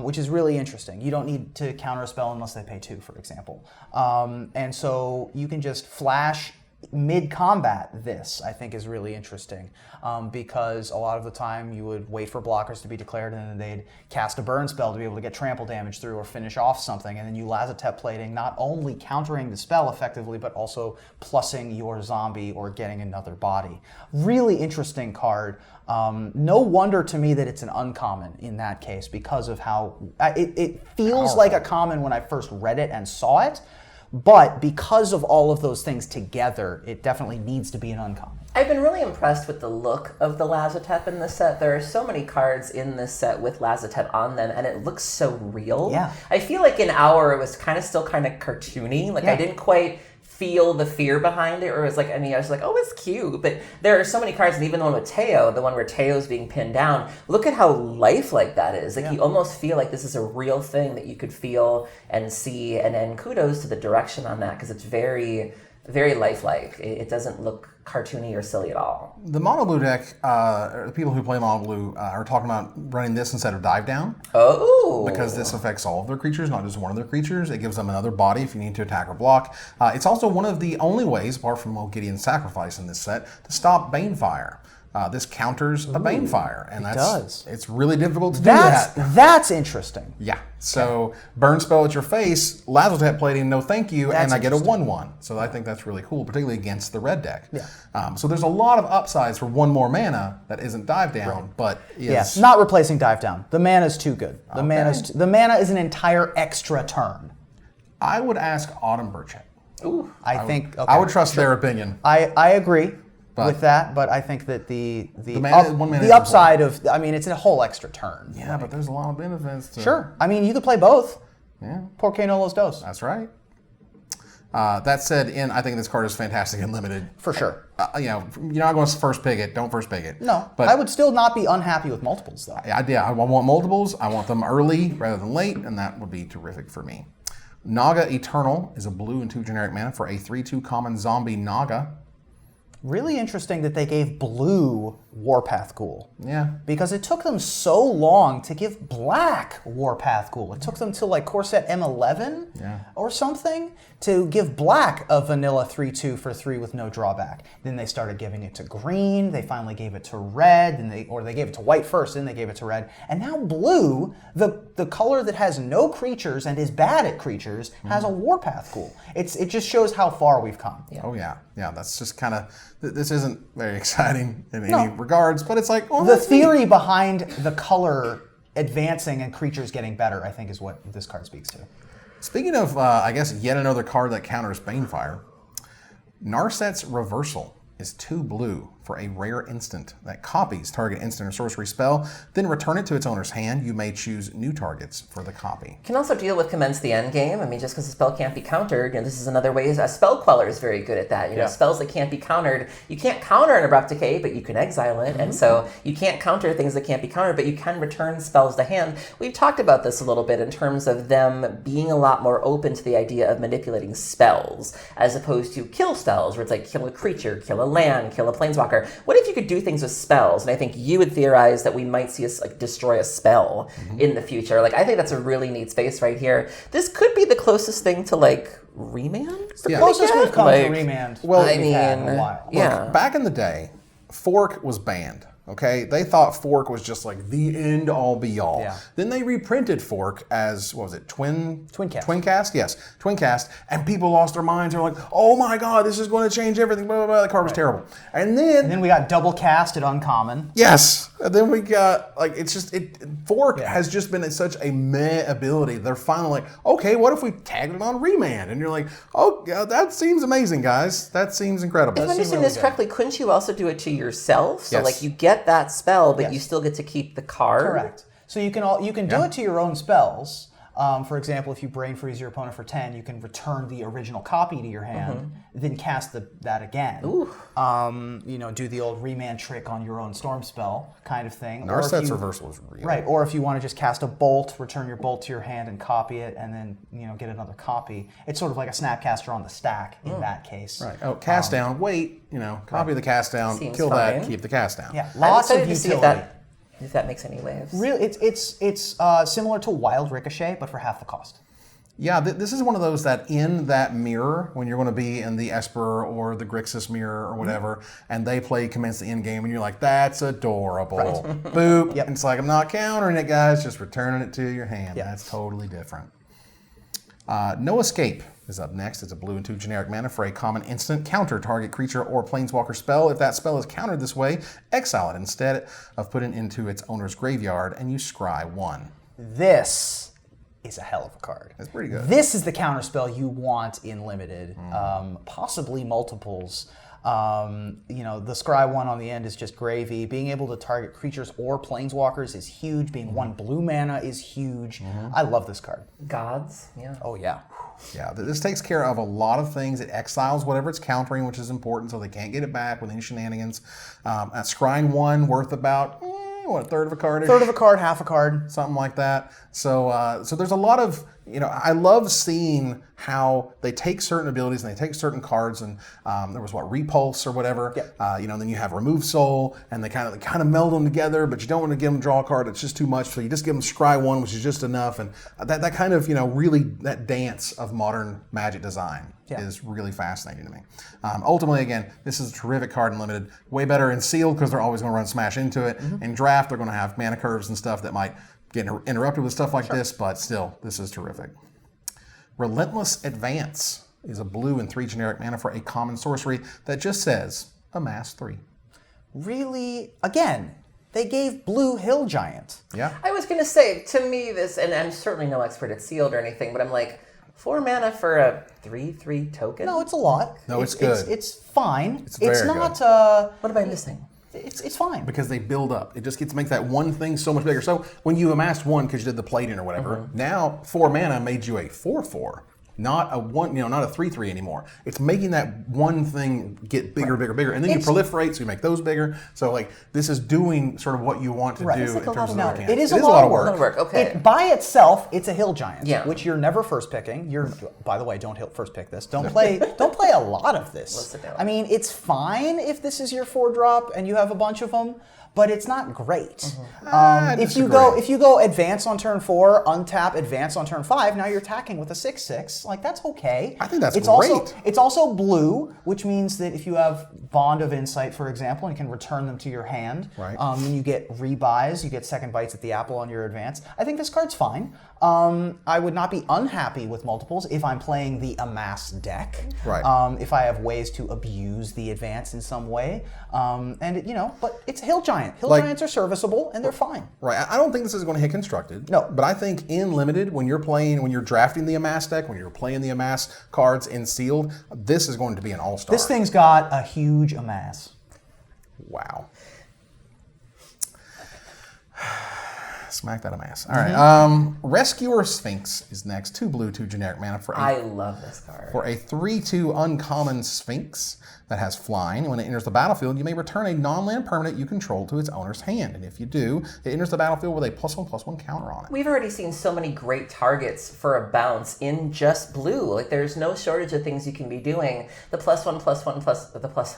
Which is really interesting. You don't need to counter a spell unless they pay 2, for example. And so you can just flash mid-combat. This, I think, is really interesting because a lot of the time you would wait for blockers to be declared and then they'd cast a burn spell to be able to get trample damage through or finish off something, and then you Lazotep Plating, not only countering the spell effectively, but also plussing your zombie or getting another body. Really interesting card. No wonder to me that it's an uncommon in that case because of how it feels like a common when I first read it and saw it, but because of all of those things together, it definitely needs to be an uncommon. I've been really impressed with the look of the Lazotep in this set. There are so many cards in this set with Lazotep on them, and it looks so real. Yeah. I feel like in Hour it was still kind of cartoony. Like I didn't quite feel the fear behind it, or it was like, I was like, oh, it's cute. But there are so many cards, and even the one with Teo, the one where Teo's being pinned down, look at how lifelike that is. Like you almost feel like this is a real thing that you could feel and see, and then kudos to the direction on that, because it's very, very lifelike. It doesn't look cartoony or silly at all. The mono blue deck, the people who play mono blue are talking about running this instead of dive down. Oh! Because this affects all of their creatures, not just one of their creatures. It gives them another body if you need to attack or block. It's also one of the only ways, apart from Gideon's Sacrifice in this set, to stop Banefire. This counters a Banefire, and it's really difficult to do that. That's interesting. Yeah. So burn spell at your face, Lazotep Plating, no thank you, and I get a 1/1. So I think that's really cool, particularly against the red deck. Yeah. So there's a lot of upsides for 1 more mana that isn't dive down, but is not replacing dive down. The mana's too good. The mana is an entire extra turn. I would ask Autumn Burchett. Ooh. I would trust their opinion. I agree with that, but I think that the upside of, it's a whole extra turn. Yeah, but there's a lot of benefits to... Sure. You could play both. Yeah. Por que no los dos? That's right. That said, I think this card is fantastic and limited. For sure. You're not going to first pick it. Don't first pick it. No, but I would still not be unhappy with multiples, though. I want multiples. I want them early rather than late, and that would be terrific for me. Naga Eternal is a blue and 2 generic mana for a 3/2 common zombie Naga. Really interesting that they gave blue Warpath Ghoul. Yeah. Because it took them so long to give black Warpath Ghoul. It took them to like core set M11 or something to give black a vanilla 3/2 for 3 with no drawback. Then they started giving it to green. They finally gave it to red, and they gave it to white first, then they gave it to red. And now blue, the color that has no creatures and is bad at creatures, has a Warpath Ghoul. It just shows how far we've come. Yeah. Oh yeah. Yeah, that's just kind of, this isn't very exciting in any regards, but it's like, the theory behind the color advancing and creatures getting better, I think, is what this card speaks to. Speaking of, yet another card that counters Banefire, Narset's Reversal is 2 blue for a rare instant that copies target instant or sorcery spell, then return it to its owner's hand. You may choose new targets for the copy. Can also deal with commence the endgame. I mean, just because a spell can't be countered, this is another way. A spell queller is very good at that. You know, spells that can't be countered. You can't counter an abrupt decay, but you can exile it, and so you can't counter things that can't be countered, but you can return spells to hand. We've talked about this a little bit in terms of them being a lot more open to the idea of manipulating spells, as opposed to kill spells, where it's like kill a creature, kill a land, kill a planeswalker. What if you could do things with spells? And I think you would theorize that we might see us like destroy a spell in the future. Like, I think that's a really neat space right here. This could be the closest thing to like remand. The closest we've come to remand. Well, I mean, in a while. Look, back in the day, Fork was banned. Okay, they thought Fork was just like the end all be all. Yeah. Then they reprinted Fork as, what was it, Twincast. Twincast, yes, Twincast, and people lost their minds. They're like, oh my god, this is going to change everything. Blah blah blah. The card was terrible. And then we got double cast at Uncommon. Yes, and then we got like Fork has just been such a meh ability. They're finally like, okay, what if we tagged it on Remand? And you're like, oh, yeah, that seems amazing, guys. That seems incredible. If I'm understanding this correctly, couldn't you also do it to yourself? So Yes. like you get that spell, but you still get to keep the card. Correct. So you can do it to your own spells. For example, if you brain freeze your opponent for 10, you can return the original copy to your hand, then cast that again. Ooh. Do the old remand trick on your own storm spell kind of thing. Narset's reversal is real. Right, or if you want to just cast a bolt, return your bolt to your hand and copy it, and then get another copy. It's sort of like a snapcaster on the stack in that case. Right. Oh, cast down. Wait. Copy the cast down. Seems Kill fine. that. Keep the cast down. Yeah, I'm lots of excited to see utility. if that makes any waves. Really, it's similar to Wild Ricochet, but for half the cost. Yeah, this is one of those that in that mirror, when you're going to be in the Esper or the Grixis mirror or whatever, and they play Commence the Endgame, and you're like, that's adorable. Boop. Yep. It's like, I'm not countering it, guys, just returning it to your hand. Yep. That's totally different. No Escape is up next. It's a blue and 2 generic mana for a common instant. Counter target creature or planeswalker spell. If that spell is countered this way, exile it instead of putting it into its owner's graveyard, and you scry 1. This is a hell of a card. That's pretty good. This is the counterspell you want in Limited, possibly multiples. The Scry 1 on the end is just gravy. Being able to target creatures or planeswalkers is huge. Being 1 blue mana is huge. I love this card. Gods, yeah. Oh, yeah. Yeah, this takes care of a lot of things. It exiles whatever it's countering, which is important, so they can't get it back with any shenanigans. Scrying 1 worth about a third of a card. Third of a card, half a card. Something like that. So there's a lot of, I love seeing how they take certain abilities and they take certain cards, and there was Repulse or whatever. Yep. Then you have Remove Soul, and they kind of meld them together, but you don't want to give them draw a card. It's just too much, so you just give them Scry 1, which is just enough, and that kind of really that dance of modern Magic design is really fascinating to me. Ultimately, again, this is a terrific card in Limited. Way better in Sealed because they're always going to run Smash into it. In Draft, they're going to have mana curves and stuff that might get interrupted with stuff like this, but still, this is terrific. Relentless Advance is a blue and 3 generic mana for a common sorcery that just says, amass 3. Really, again, they gave Blue Hill Giant. Yeah. I was going to say, to me, this, and I'm certainly no expert at Sealed or anything, but I'm like, 4 mana for a 3/3 token? No, it's a lot. No, it's good. It's fine. It's very not. What am I missing? It's fine. Because they build up. It just gets to make that one thing so much bigger. So when you amassed 1 because you did the plating or whatever, now 4 mana made you a 4/4. Not a 1, not a 3/3 anymore. It's making that one thing get bigger, bigger, bigger, and then you proliferate, so you make those bigger. So this is doing sort of what you want to do in terms of the mechanics. It is a lot of work. A lot of work. Okay. By itself, it's a hill giant, Yeah. which you're never first picking. By the way, don't first pick this. Don't play a lot of this. Let's sit down. I mean, it's fine if this is your 4-drop and you have a bunch of them, but it's not great. If you go advance on turn 4, untap, advance on turn 5, now you're attacking with a 6/6. Like, that's okay. I think that's great. great. It's also blue, which means that if you have Bond of Insight, for example, and you can return them to your hand, right. Then you get rebuys, you get second bites at the apple on your advance. I think this card's fine. I would not be unhappy with multiples if I'm playing the amass deck. Right. If I have ways to abuse the advance in some way. But it's a hill giant. Hill giants are serviceable and they're fine. Right. I don't think this is going to hit constructed. No. But I think in Limited, when you're drafting the amass deck, when you're playing the amass cards in Sealed, this is going to be an all-star. This thing's got a huge amass. Wow. Smack that a mass. All right. Rescuer Sphinx is next. 2 blue, 2 generic mana for I love this card. For a 3/2 uncommon Sphinx that has flying. When it enters the battlefield, you may return a non-land permanent you control to its owner's hand. And if you do, it enters the battlefield with a +1/+1 counter on it. We've already seen so many great targets for a bounce in just blue. Like, there's no shortage of things you can be doing. The +1/+1 plus the plus.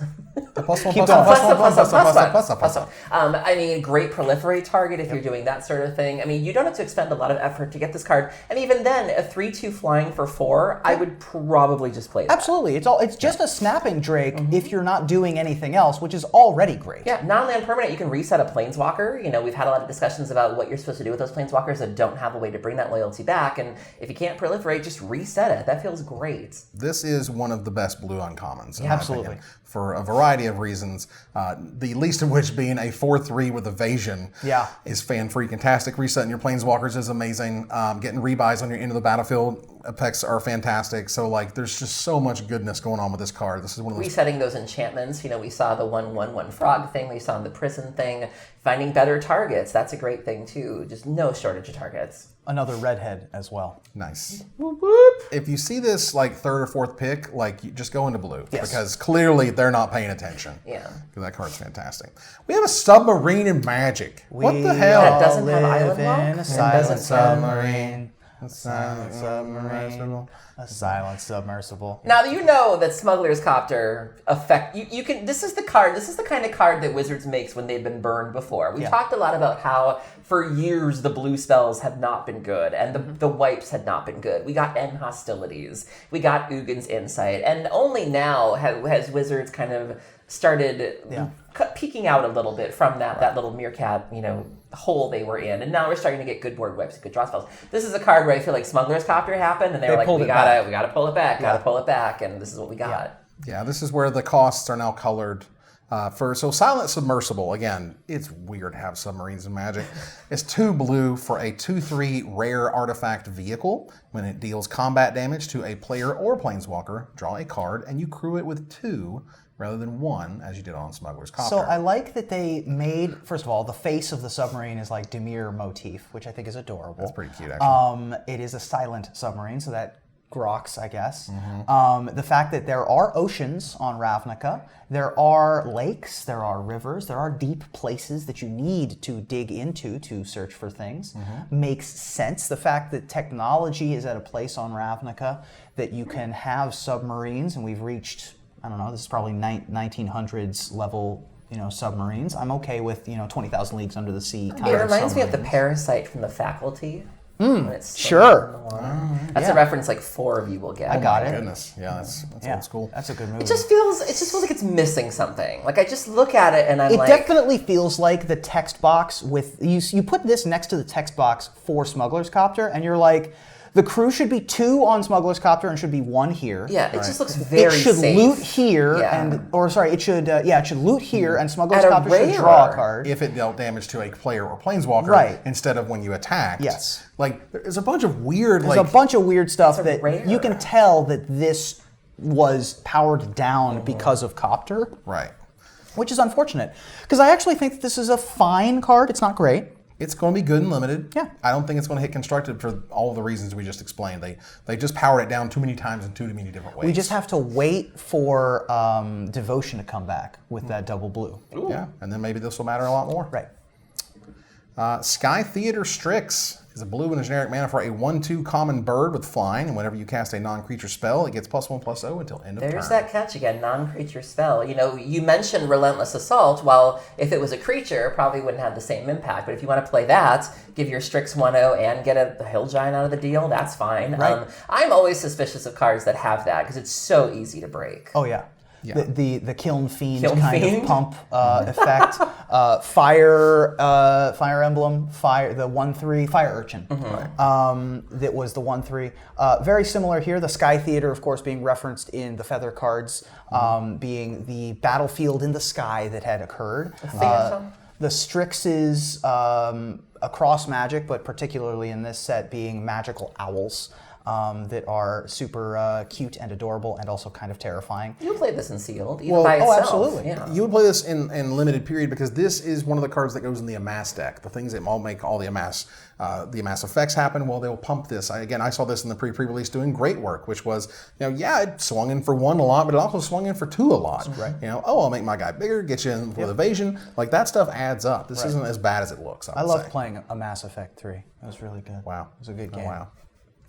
The +1/+1 +1. I mean, great proliferate target if you're doing that sort of thing. I mean, you don't have to expend a lot of effort to get this card. And even then, a 3/2 flying for 4, I would probably just play that. Absolutely. It's just a snapping Drake if you're not doing anything else, which is already great. Yeah, non-land permanent, you can reset a Planeswalker. You know, we've had a lot of discussions about what you're supposed to do with those Planeswalkers that don't have a way to bring that loyalty back. And if you can't proliferate, just reset it. That feels great. This is one of the best blue uncommons. Absolutely. Opinion, for a variety of reasons, the least of which being a 4/3 with evasion is fan-freaking-tastic. Resetting your Planeswalkers is amazing. Getting rebuys on your end of the battlefield effects are fantastic. So, like, there's just so much goodness going on with this card. This is one of those... Resetting those enchantments. You know, we saw the 1/1/1 frog thing. We saw the prison thing. Finding better targets. That's a great thing, too. Just no shortage of targets. Another redhead as well. Nice. Whoop, whoop. If you see this, like, 3rd or 4th pick, like, you just go into blue. Yes. Because clearly they're not paying attention. Yeah. Because that card's fantastic. We have a Submarine in Magic. What the hell? That doesn't have island lock? In a silent submarine. A silent submersible. A silent submersible. Now you know that Smuggler's Copter affect you can. This is the card. This is the kind of card that Wizards makes when they've been burned before. We talked a lot about how for years the blue spells have not been good and the wipes had not been good. We got End Hostilities. We got Ugin's Insight, and only now has Wizards kind of started peeking out a little bit from that little meerkat, you know, hole they were in, and now we're starting to get good board wipes and good draw spells. This is a card where I feel like Smuggler's Copter happened, and they were like, we gotta pull it back, and this is what we got. Yeah, this is where the costs are now colored. So Silent Submersible, again, it's weird to have submarines in Magic. It's 2 blue for a 2/3 rare artifact vehicle. When it deals combat damage to a player or planeswalker, draw a card, and you crew it with 2 rather than 1, as you did on Smuggler's Copter. So I like that they made, first of all, the face of the submarine is like Dimir motif, which I think is adorable. That's pretty cute, actually. It is a silent submarine, so that groks, I guess. The fact that there are oceans on Ravnica, there are lakes, there are rivers, there are deep places that you need to dig into to search for things makes sense. The fact that technology is at a place on Ravnica that you can have submarines, and we've reached, I don't know, this is probably 1900s level, you know, submarines. I'm okay with, you know, 20,000 Leagues Under the Sea kind of It reminds me of the submarines. Parasite from the Faculty. Sure. That's a reference like 4 of you will get. I got it. Goodness, yeah, that's old school. That's a good movie. It just feels like it's missing something. Like, I just look at it and I'm It like... definitely feels like the text box with... You put this next to the text box for Smuggler's Copter, and you're like, the crew should be 2 on Smuggler's Copter and should be 1 here. Yeah, it just looks very It should safe. loot here, it should loot here, and Smuggler's Copter should draw a card. If it dealt damage to a player or planeswalker, instead of when you attacked. Yes. Like, there's a bunch of weird, There's a bunch of weird stuff that rare. you can tell that this was powered down because of Copter. Right. Which is unfortunate. Because I actually think that this is a fine card. It's not great. It's going to be good and limited. Yeah. I don't think it's going to hit constructed for all of the reasons we just explained. They just powered it down too many times in too many different ways. We just have to wait for Devotion to come back with that double blue. Ooh. Yeah, and then maybe this will matter a lot more. Right. Sky Theater Strix is a blue and a generic mana for a 1/2 common bird with flying, and whenever you cast a non-creature spell, it gets +1/+0 until end of turn. There's that catch again, non-creature spell. You know, you mentioned Relentless Assault. Well, if it was a creature, probably wouldn't have the same impact. But if you want to play that, give your Strix 1/0 and get a Hill Giant out of the deal, that's fine. Right. I'm always suspicious of cards that have that because it's so easy to break. Oh, yeah. Yeah. The Kiln Fiend Kiln kind Fiend? of pump effect. Fire Emblem, the 1/3 Fire Urchin. That was the 1/3. Very similar here. The Sky Theater, of course, being referenced in the Feather cards, being the battlefield in the sky that had occurred. The Strix is across Magic, but particularly in this set being magical owls. that are super cute and adorable and also kind of terrifying. You played this in sealed, even by itself. Oh, absolutely. Yeah. You would play this in limited period because this is one of the cards that goes in the amass deck. The things that all make all the amass effects happen. Well, they'll pump this. I saw this in the pre-release doing great work, which was, it swung in for 1 a lot, but it also swung in for 2 a lot. Right. I'll make my guy bigger, get you in with evasion. Like that stuff adds up. This isn't as bad as it looks. I loved playing a Mass Effect 3. It was really good. Wow, it was a good game. Oh, wow.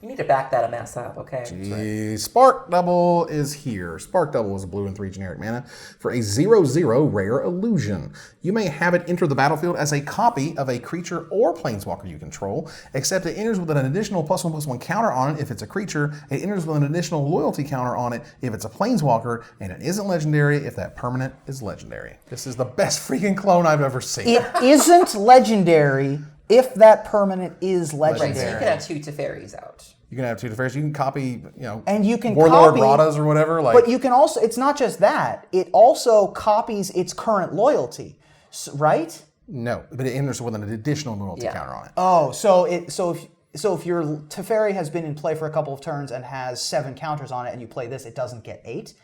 You need to back that amass up, okay? Jeez. Spark Double is here. Spark Double is a blue and 3 generic mana for a 0/0 rare illusion. You may have it enter the battlefield as a copy of a creature or planeswalker you control, except it enters with an additional +1/+1 counter on it if it's a creature. It enters with an additional loyalty counter on it if it's a planeswalker, and it isn't legendary if that permanent is legendary. This is the best freaking clone I've ever seen. It isn't legendary if that permanent is legendary. Right, so you can have 2 Faeries out. You can have 2 Faeries. You can copy, and you can Warlord copy Radas or whatever. But you can also, it's not just that. It also copies its current loyalty, right? No, but it enters with an additional loyalty counter on it. Oh, so if your Teferi has been in play for a couple of turns and has 7 counters on it, and you play this, it doesn't get 8.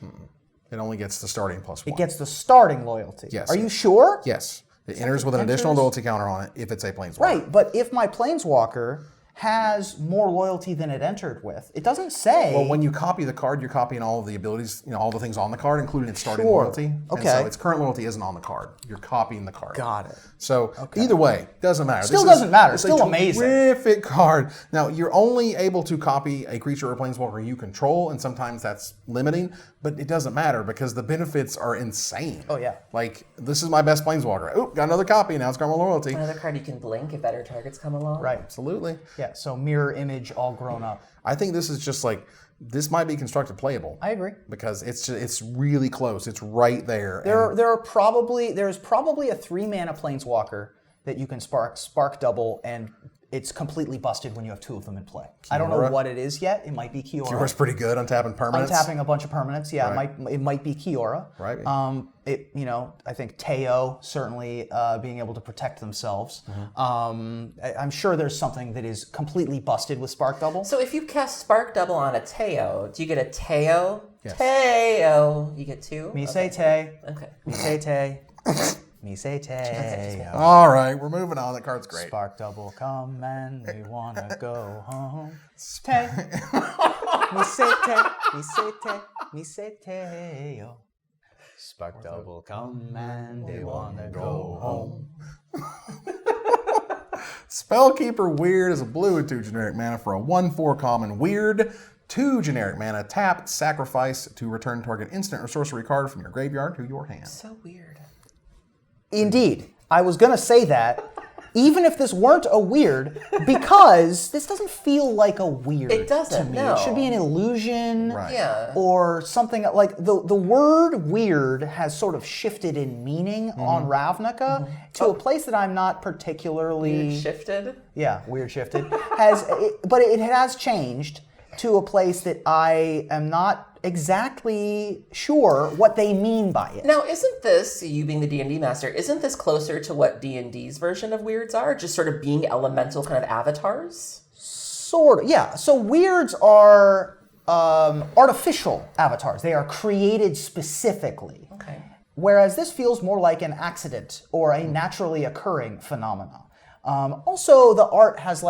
It only gets the starting +1. It gets the starting loyalty. Yes. Are you sure? Yes. It enters with an additional loyalty counter on it if it's a planeswalker. Right, but if my planeswalker has more loyalty than it entered with, it doesn't say. Well, when you copy the card, you're copying all of the abilities, all the things on the card, including its starting Sure. loyalty. Okay. And so its current loyalty isn't on the card. You're copying the card. Got it. So either way, doesn't matter. Still doesn't matter. It's Still a amazing. Terrific card. Now, you're only able to copy a creature or planeswalker you control, and sometimes that's limiting, but it doesn't matter because the benefits are insane. Oh, yeah. Like, this is my best planeswalker. Oop, got another copy. Now it's got more loyalty. Another card you can blink if better targets come along. Right. Absolutely. Yeah, so mirror image all grown up. I think this is just like, this might be constructed playable. I agree. Because it's really close. It's right there. There's probably a 3-mana planeswalker that you can spark double, and it's completely busted when you have 2 of them in play. I don't know what it is yet. It might be Keyor. Keyor's pretty good on tapping permanents. Untapping a bunch of permanents, yeah. Right. It might be Keyor. Right. I think Teo certainly being able to protect themselves. I'm sure there's something that is completely busted with Spark Double. So if you cast Spark Double on a Teo, do you get a Teo? Yes. Teo. You get 2? Me say Te. Okay. Me say Te. Me say Teo. All right, we're moving on. That card's great. Spark Double come and we wanna go home. Te. Me say Te. Me say Te. Me say Teo. Spark Double come and they wanna go home. Spellkeeper Weird is a blue and 2 generic mana for a 1/4 common weird. 2 generic mana, tap, sacrifice to return target instant or sorcery card from your graveyard to your hand. So weird. Indeed. I was going to say that, even if this weren't a weird, because this doesn't feel like a weird It doesn't, to me. no. It should be an illusion Right. Yeah. or something like the word weird has sort of shifted in meaning on Ravnica to a place that I'm not particularly... Weird shifted? Yeah, weird shifted. But it has changed to a place that I am not exactly sure what they mean by it. Now, isn't this, you being the D&D master, isn't this closer to what D&D's version of weirds are? Just sort of being elemental kind of avatars? Sort of, yeah. So weirds are artificial avatars. They are created specifically. Okay. Whereas this feels more like an accident or a naturally occurring phenomena. Also, the art has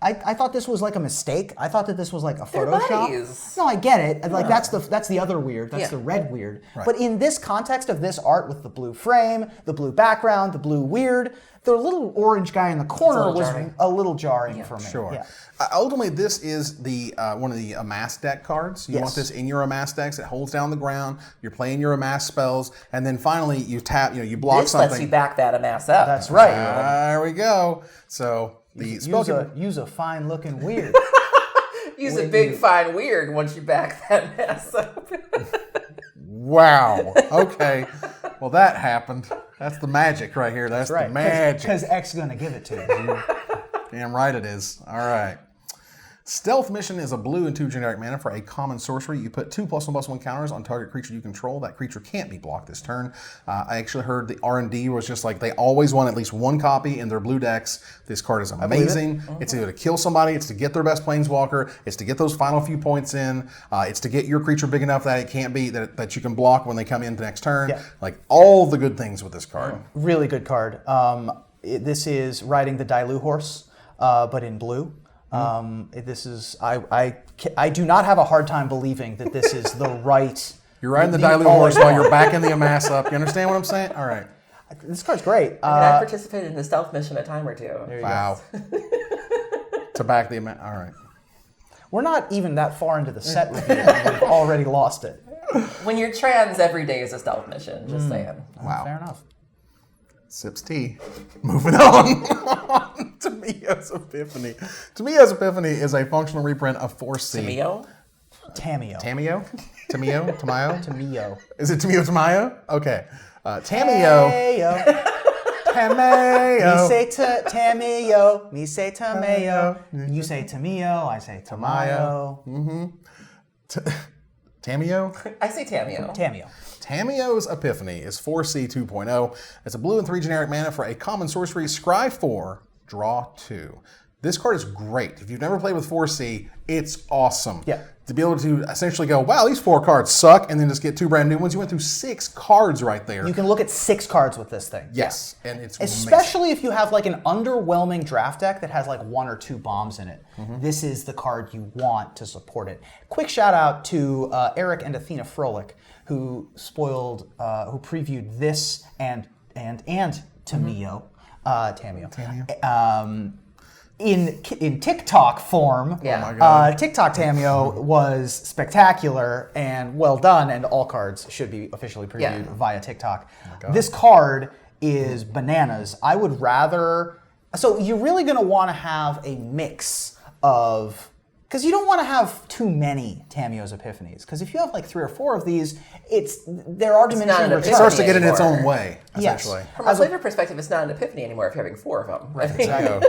I thought this was like a mistake. I thought that this was like a Photoshop. buddies. No, I get it. Like that's the other weird. That's Yeah. the red weird. Right. But in this context of this art with the blue frame, the blue background, the blue weird, the little orange guy in the corner was a little jarring for me. Sure. Yeah. Ultimately, this is the one of the amass deck cards. You want this in your amass decks. It holds down the ground. You're playing your amass spells, and then finally you tap. You block This something. lets you back that amass up. That's right. There we go. So the spellkeeper. Use a fine looking weird. Use a big fine weird once you back that mass up. Wow. Okay. Well, that happened. That's the magic right here. That's the magic. Because X gonna give it to you. Damn right it is. All right. Stealth Mission is a blue and 2 generic mana for a common sorcery. You put 2+1/+1 counters on target creature you control. That creature can't be blocked this turn. I actually heard the R&D was just like they always want at least one copy in their blue decks. This card is amazing. It's either to kill somebody, it's to get their best planeswalker, it's to get those final few points in, it's to get your creature big enough that it can't be, that you can block when they come in the next turn. Yeah. Like all the good things with this card. Really good card. This is riding the Dailu horse, but in blue. This is I do not have a hard time believing that this is the right. You're riding the Dailu horse while you're backing the Amass up. You understand what I'm saying? All right. This card's great. I participated in the Stealth Mission a time or two. Wow. To back the Amass. All right. We're not even that far into the set review, and we've already lost it. When you're trans, every day is a Stealth Mission. Just saying. Wow. Fair enough. Sips tea. Moving on. Tamiyo's Epiphany. Tamiyo's Epiphany is a functional reprint of 4C. Tamiyo? Tamiyo. Tamiyo? Tamiyo? Tamayo? Tamiyo. Is it Tamiyo Tamayo? Okay. Tamiyo. Tamiyo. Me say Tamiyo. Me say Tamayo. You say Tamiyo. I say Tamayo. Tamiyo? I say Tamiyo. Tamiyo. Tamiyo's Epiphany is 4C 2.0. It's a blue and 3 generic mana for a common sorcery. Scry 4, draw 2. This card is great. If you've never played with 4C, it's awesome. Yeah. To be able to essentially go, wow, these 4 cards suck, and then just get 2 brand new ones. You went through 6 cards right there. You can look at 6 cards with this thing. Yes, and it's especially if you have like an underwhelming draft deck that has like 1 or 2 bombs in it. This is the card you want to support it. Quick shout out to Eric and Athena Froelich, who previewed this and Tamiyo. Tamiyo. In TikTok form. Yeah. Oh my God. TikTok Tamiyo was spectacular and well done, and all cards should be officially previewed via TikTok. This card is bananas. I would rather... So you're really going to want to have a mix of... Because you don't want to have too many Tamiyo's Epiphanies. Because if you have like 3 or 4 of these, there are diminishing returns. It starts to get in its own way, essentially. Yes. From a flavor perspective, it's not an Epiphany anymore if you're having 4 of them. Right, Exactly.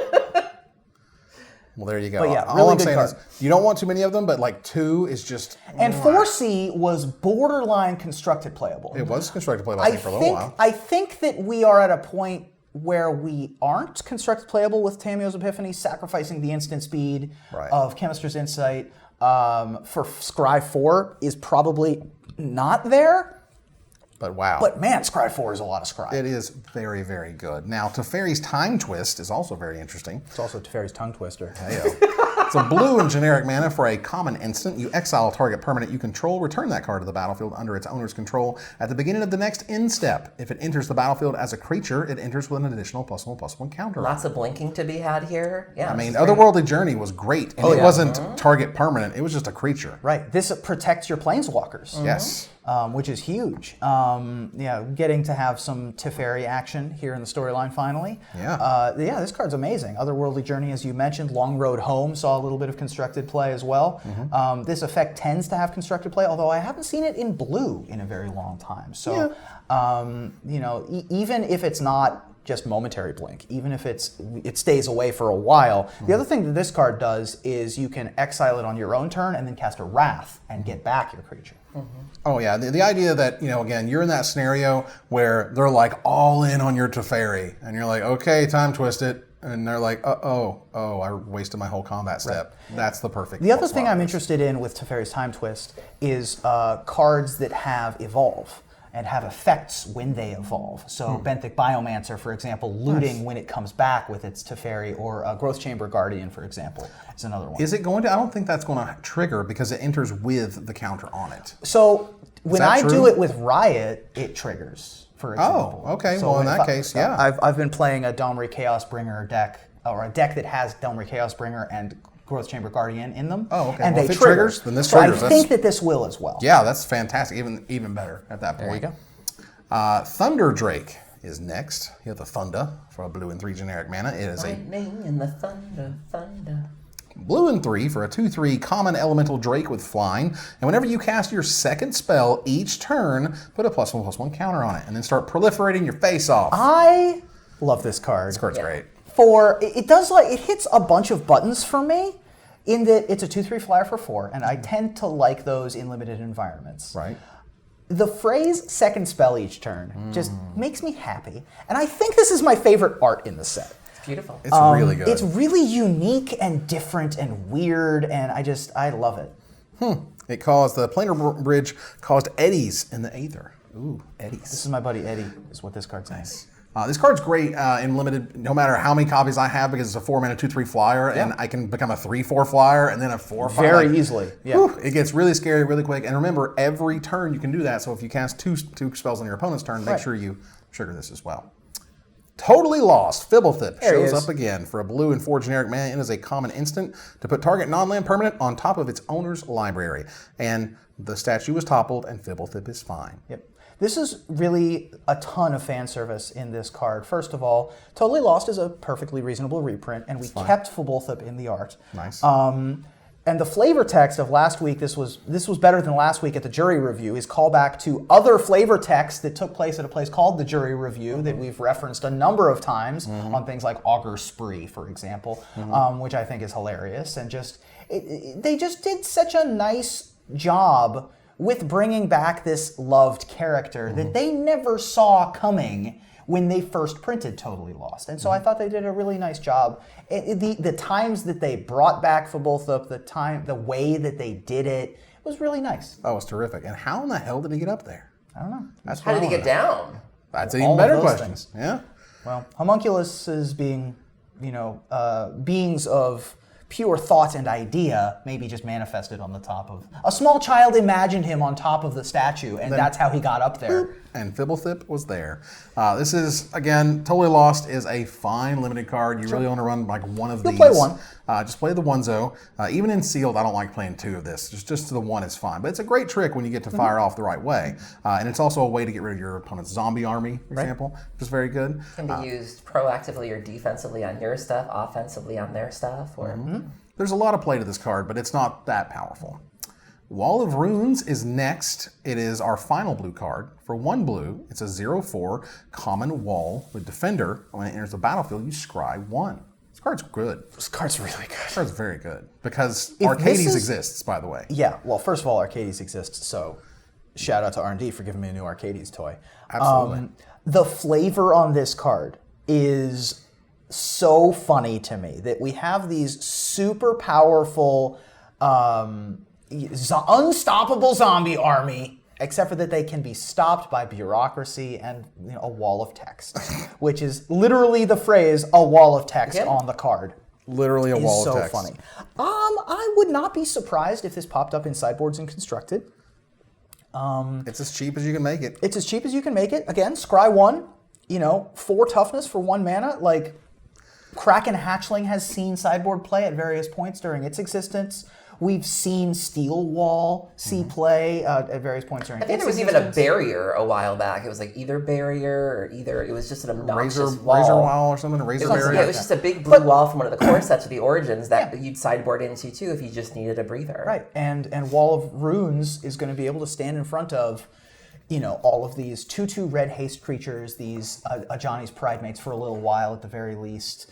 Well, there you go. But yeah, All really I'm good saying card. is you don't want too many of them, but like 2 is just... And 4C was borderline constructed playable. It was constructed playable, I think, for a little while. I think that we are at a point where we aren't constructed playable with Tamiyo's Epiphany, sacrificing the instant speed of Chemist's Insight for Scry 4 is probably not there. But wow. But man, Scry 4 is a lot of Scry. It is very, very good. Now, Teferi's Time Twist is also very interesting. It's also Teferi's Tongue Twister. It's a blue and generic mana for a common instant. You exile a target permanent you control, return that card to the battlefield under its owner's control at the beginning of the next end step. If it enters the battlefield as a creature, it enters with an additional +1/+1 counter. Lots of blinking to be had here. Yeah. I mean, Otherworldly Journey was great, and it wasn't target permanent, it was just a creature. Right. This protects your planeswalkers. Yes. Which is huge. Getting to have some Teferi action here in the storyline finally. Yeah. This card's amazing. Otherworldly Journey, as you mentioned, Long Road Home saw a little bit of constructed play as well. This effect tends to have constructed play, although I haven't seen it in blue in a very long time. So, even if it's not just momentary blink, even if it stays away for a while. The other thing that this card does is you can exile it on your own turn and then cast a Wrath and get back your creature. Oh yeah, the idea that, again, you're in that scenario where they're like all in on your Teferi, and you're like, okay, time twist it, and they're like, I wasted my whole combat step. Right. That's the perfect. The other thing I'm interested in with Teferi's Time Twist is cards that have Evolve and have effects when they evolve. So Benthic Biomancer, for example, looting when it comes back with its Teferi, or Growth Chamber Guardian, for example, is another one. Is it going to? I don't think that's going to trigger because it enters with the counter on it. So when I do it with Riot, it triggers, for example. Oh, okay. So well, in that case, yeah. I've been playing a Domri Chaosbringer deck, or a deck that has Domri Chaosbringer and Growth Chamber Guardian in them. Oh, okay. And well, they if it trigger. triggers, then this so triggers. I think that this will as well. Yeah, that's fantastic. Even better at that point. There you go. Thunder Drake is next. You have the Thunder for a blue and 3 generic mana. It is Lightning and the thunder. Blue and 3 for a 2/3 common elemental Drake with flying. And whenever you cast your second spell each turn, put a +1/+1 counter on it, and then start proliferating your face off. I love this card. This card's great. It hits a bunch of buttons for me. in that it's a 2/3 flyer for 4, and I tend to like those in limited environments. Right. The phrase second spell each turn just makes me happy. And I think this is my favorite art in the set. It's beautiful. It's really good. It's really unique and different and weird, and I love it. It caused, the planar bridge caused eddies in the aether. Ooh, eddies. This is my buddy Eddie, is what this card says. This card's great in limited, no matter how many copies I have, because it's a 4-mana 2/3 flyer, and I can become a 3/4 flyer and then a 4/5. Very easily. Yeah. Whew, it gets really scary really quick. And remember, every turn you can do that. So if you cast two spells on your opponent's turn, make sure you trigger this as well. Totally Lost. Fibble shows up again for a blue and 4 generic mana. It is a common instant to put target non-land permanent on top of its owner's library. And the statue was toppled, and Fibble is fine. Yep. This is really a ton of fan service in this card. First of all, Totally Lost is a perfectly reasonable reprint, and we kept Fibble in the art. Nice. And the flavor text of last week, this was better than last week at the jury review, is callback to other flavor texts that took place at a place called the Jury Review that we've referenced a number of times on things like Auger Spree, for example, which I think is hilarious. And they just did such a nice job with bringing back this loved character that they never saw coming when they first printed Totally Lost. And so I thought they did a really nice job. The times that they brought back Fibble, the way that they did it was really nice. That was terrific. And how in the hell did he get up there? I don't know. That's How did he get down? That's an even better question. Yeah. Well, homunculuses being, beings of pure thought and idea, maybe just manifested on the top of... A small child imagined him on top of the statue, and that's how he got up there. Boop, and Fibble was there. This is, again, Totally Lost is a fine limited card. You really want to run like one of these. Play one. Just play the Onezo. Even in sealed, I don't like playing 2 of this. Just the one is fine. But it's a great trick when you get to fire off the right way. And it's also a way to get rid of your opponent's zombie army, for example, which is very good. Can be used proactively or defensively on your stuff, offensively on their stuff. Or There's a lot of play to this card, but it's not that powerful. Wall of Runes is next. It is our final blue card. For 1 blue, it's a 0/4 common wall with Defender. When it enters the battlefield, you scry 1. This card's good. This card's really good. This card's very good. Because Arcades exists, by the way. Yeah, well, first of all, Arcades exists, so shout out to R&D for giving me a new Arcades toy. Absolutely. The flavor on this card is so funny to me that we have these super powerful, unstoppable zombie army, except for that they can be stopped by bureaucracy and a wall of text, which is literally the phrase "a wall of text" on the card. Literally a wall of text. So funny. I would not be surprised if this popped up in sideboards and constructed. It's as cheap as you can make it. It's as cheap as you can make it. Again, scry 1. 4 toughness for 1 mana. Like, Kraken Hatchling has seen sideboard play at various points during its existence. We've seen Steel Wall see play at various points during its existence. I think there was even a barrier a while back. It was like either barrier or it was just an obnoxious wall. Razor wall or something, a razor barrier. Yeah, it was just a big blue wall from one of the core sets of the Origins that you'd sideboard into too if you just needed a breather. Right, and Wall of Runes is going to be able to stand in front of all of these 2/2 red haste creatures, these Ajani's Pride Mates for a little while at the very least,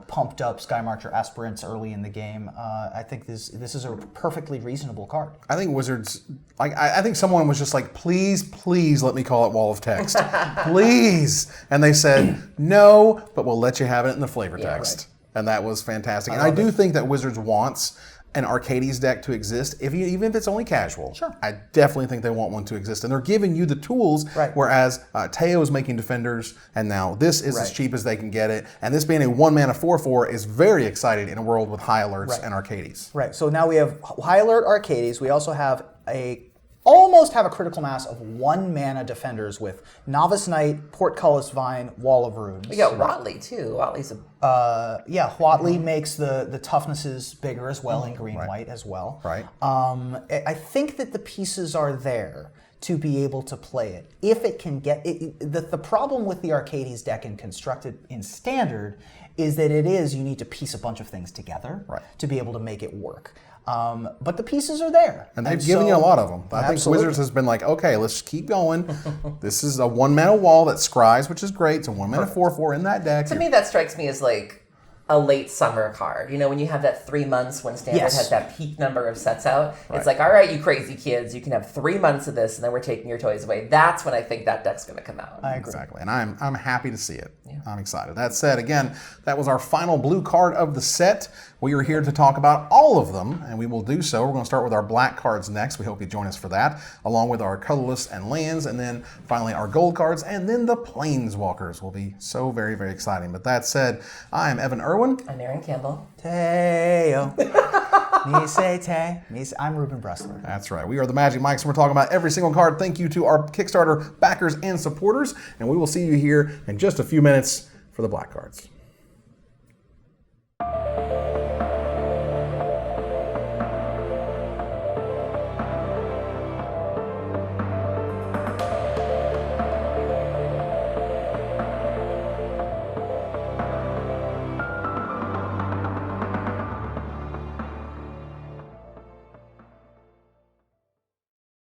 pumped up Sky Marcher aspirants early in the game. I think this is a perfectly reasonable card. I think Wizards, I think someone was just like, please let me call it Wall of Text. Please. And they said, no, but we'll let you have it in the flavor text. Right. And that was fantastic. And I do think that Wizards wants an Arcades deck to exist, even if it's only casual. Sure. I definitely think they want one to exist. And they're giving you the tools, whereas Teo is making Defenders, and now this is as cheap as they can get it. And this being a 1-mana 4/4 is very exciting in a world with high alerts and Arcades. Right, so now we have high alert Arcades. We also have almost have a critical mass of 1-mana Defenders with Novice Knight, Portcullis Vine, Wall of Runes. We got Watley too. Watley's Watley makes the toughnesses bigger as well in green-white as well. Right. I think that the pieces are there to be able to play it. If it can get the problem with the Arcades deck in Constructed in Standard is that you need to piece a bunch of things together to be able to make it work. But the pieces are there. And they've given you a lot of them. I think Wizards has been like, okay, let's keep going. This is a 1-mana wall that scries, which is great. It's a 1-mana 4/4 in that deck. To me, that strikes me as like a late summer card. You know, when you have that 3 months when Standard Yes. has that peak number of sets out, it's like, all right, you crazy kids, you can have 3 months of this and then we're taking your toys away. That's when I think that deck's going to come out. I agree. Exactly, and I'm happy to see it. I'm excited. That said, again, that was our final blue card of the set. We are here to talk about all of them, and we will do so. We're going to start with our black cards next. We hope you join us for that, along with our colorless and lands, and then finally our gold cards, and then the planeswalkers will be so very, very exciting. But that said, I am Evan Irwin. I'm Aaron Campbell. Teo. I'm Ruben Bressler. That's right. We are the Magic Mics, and we're talking about every single card. Thank you to our Kickstarter backers and supporters, and we will see you here in just a few minutes for the black cards.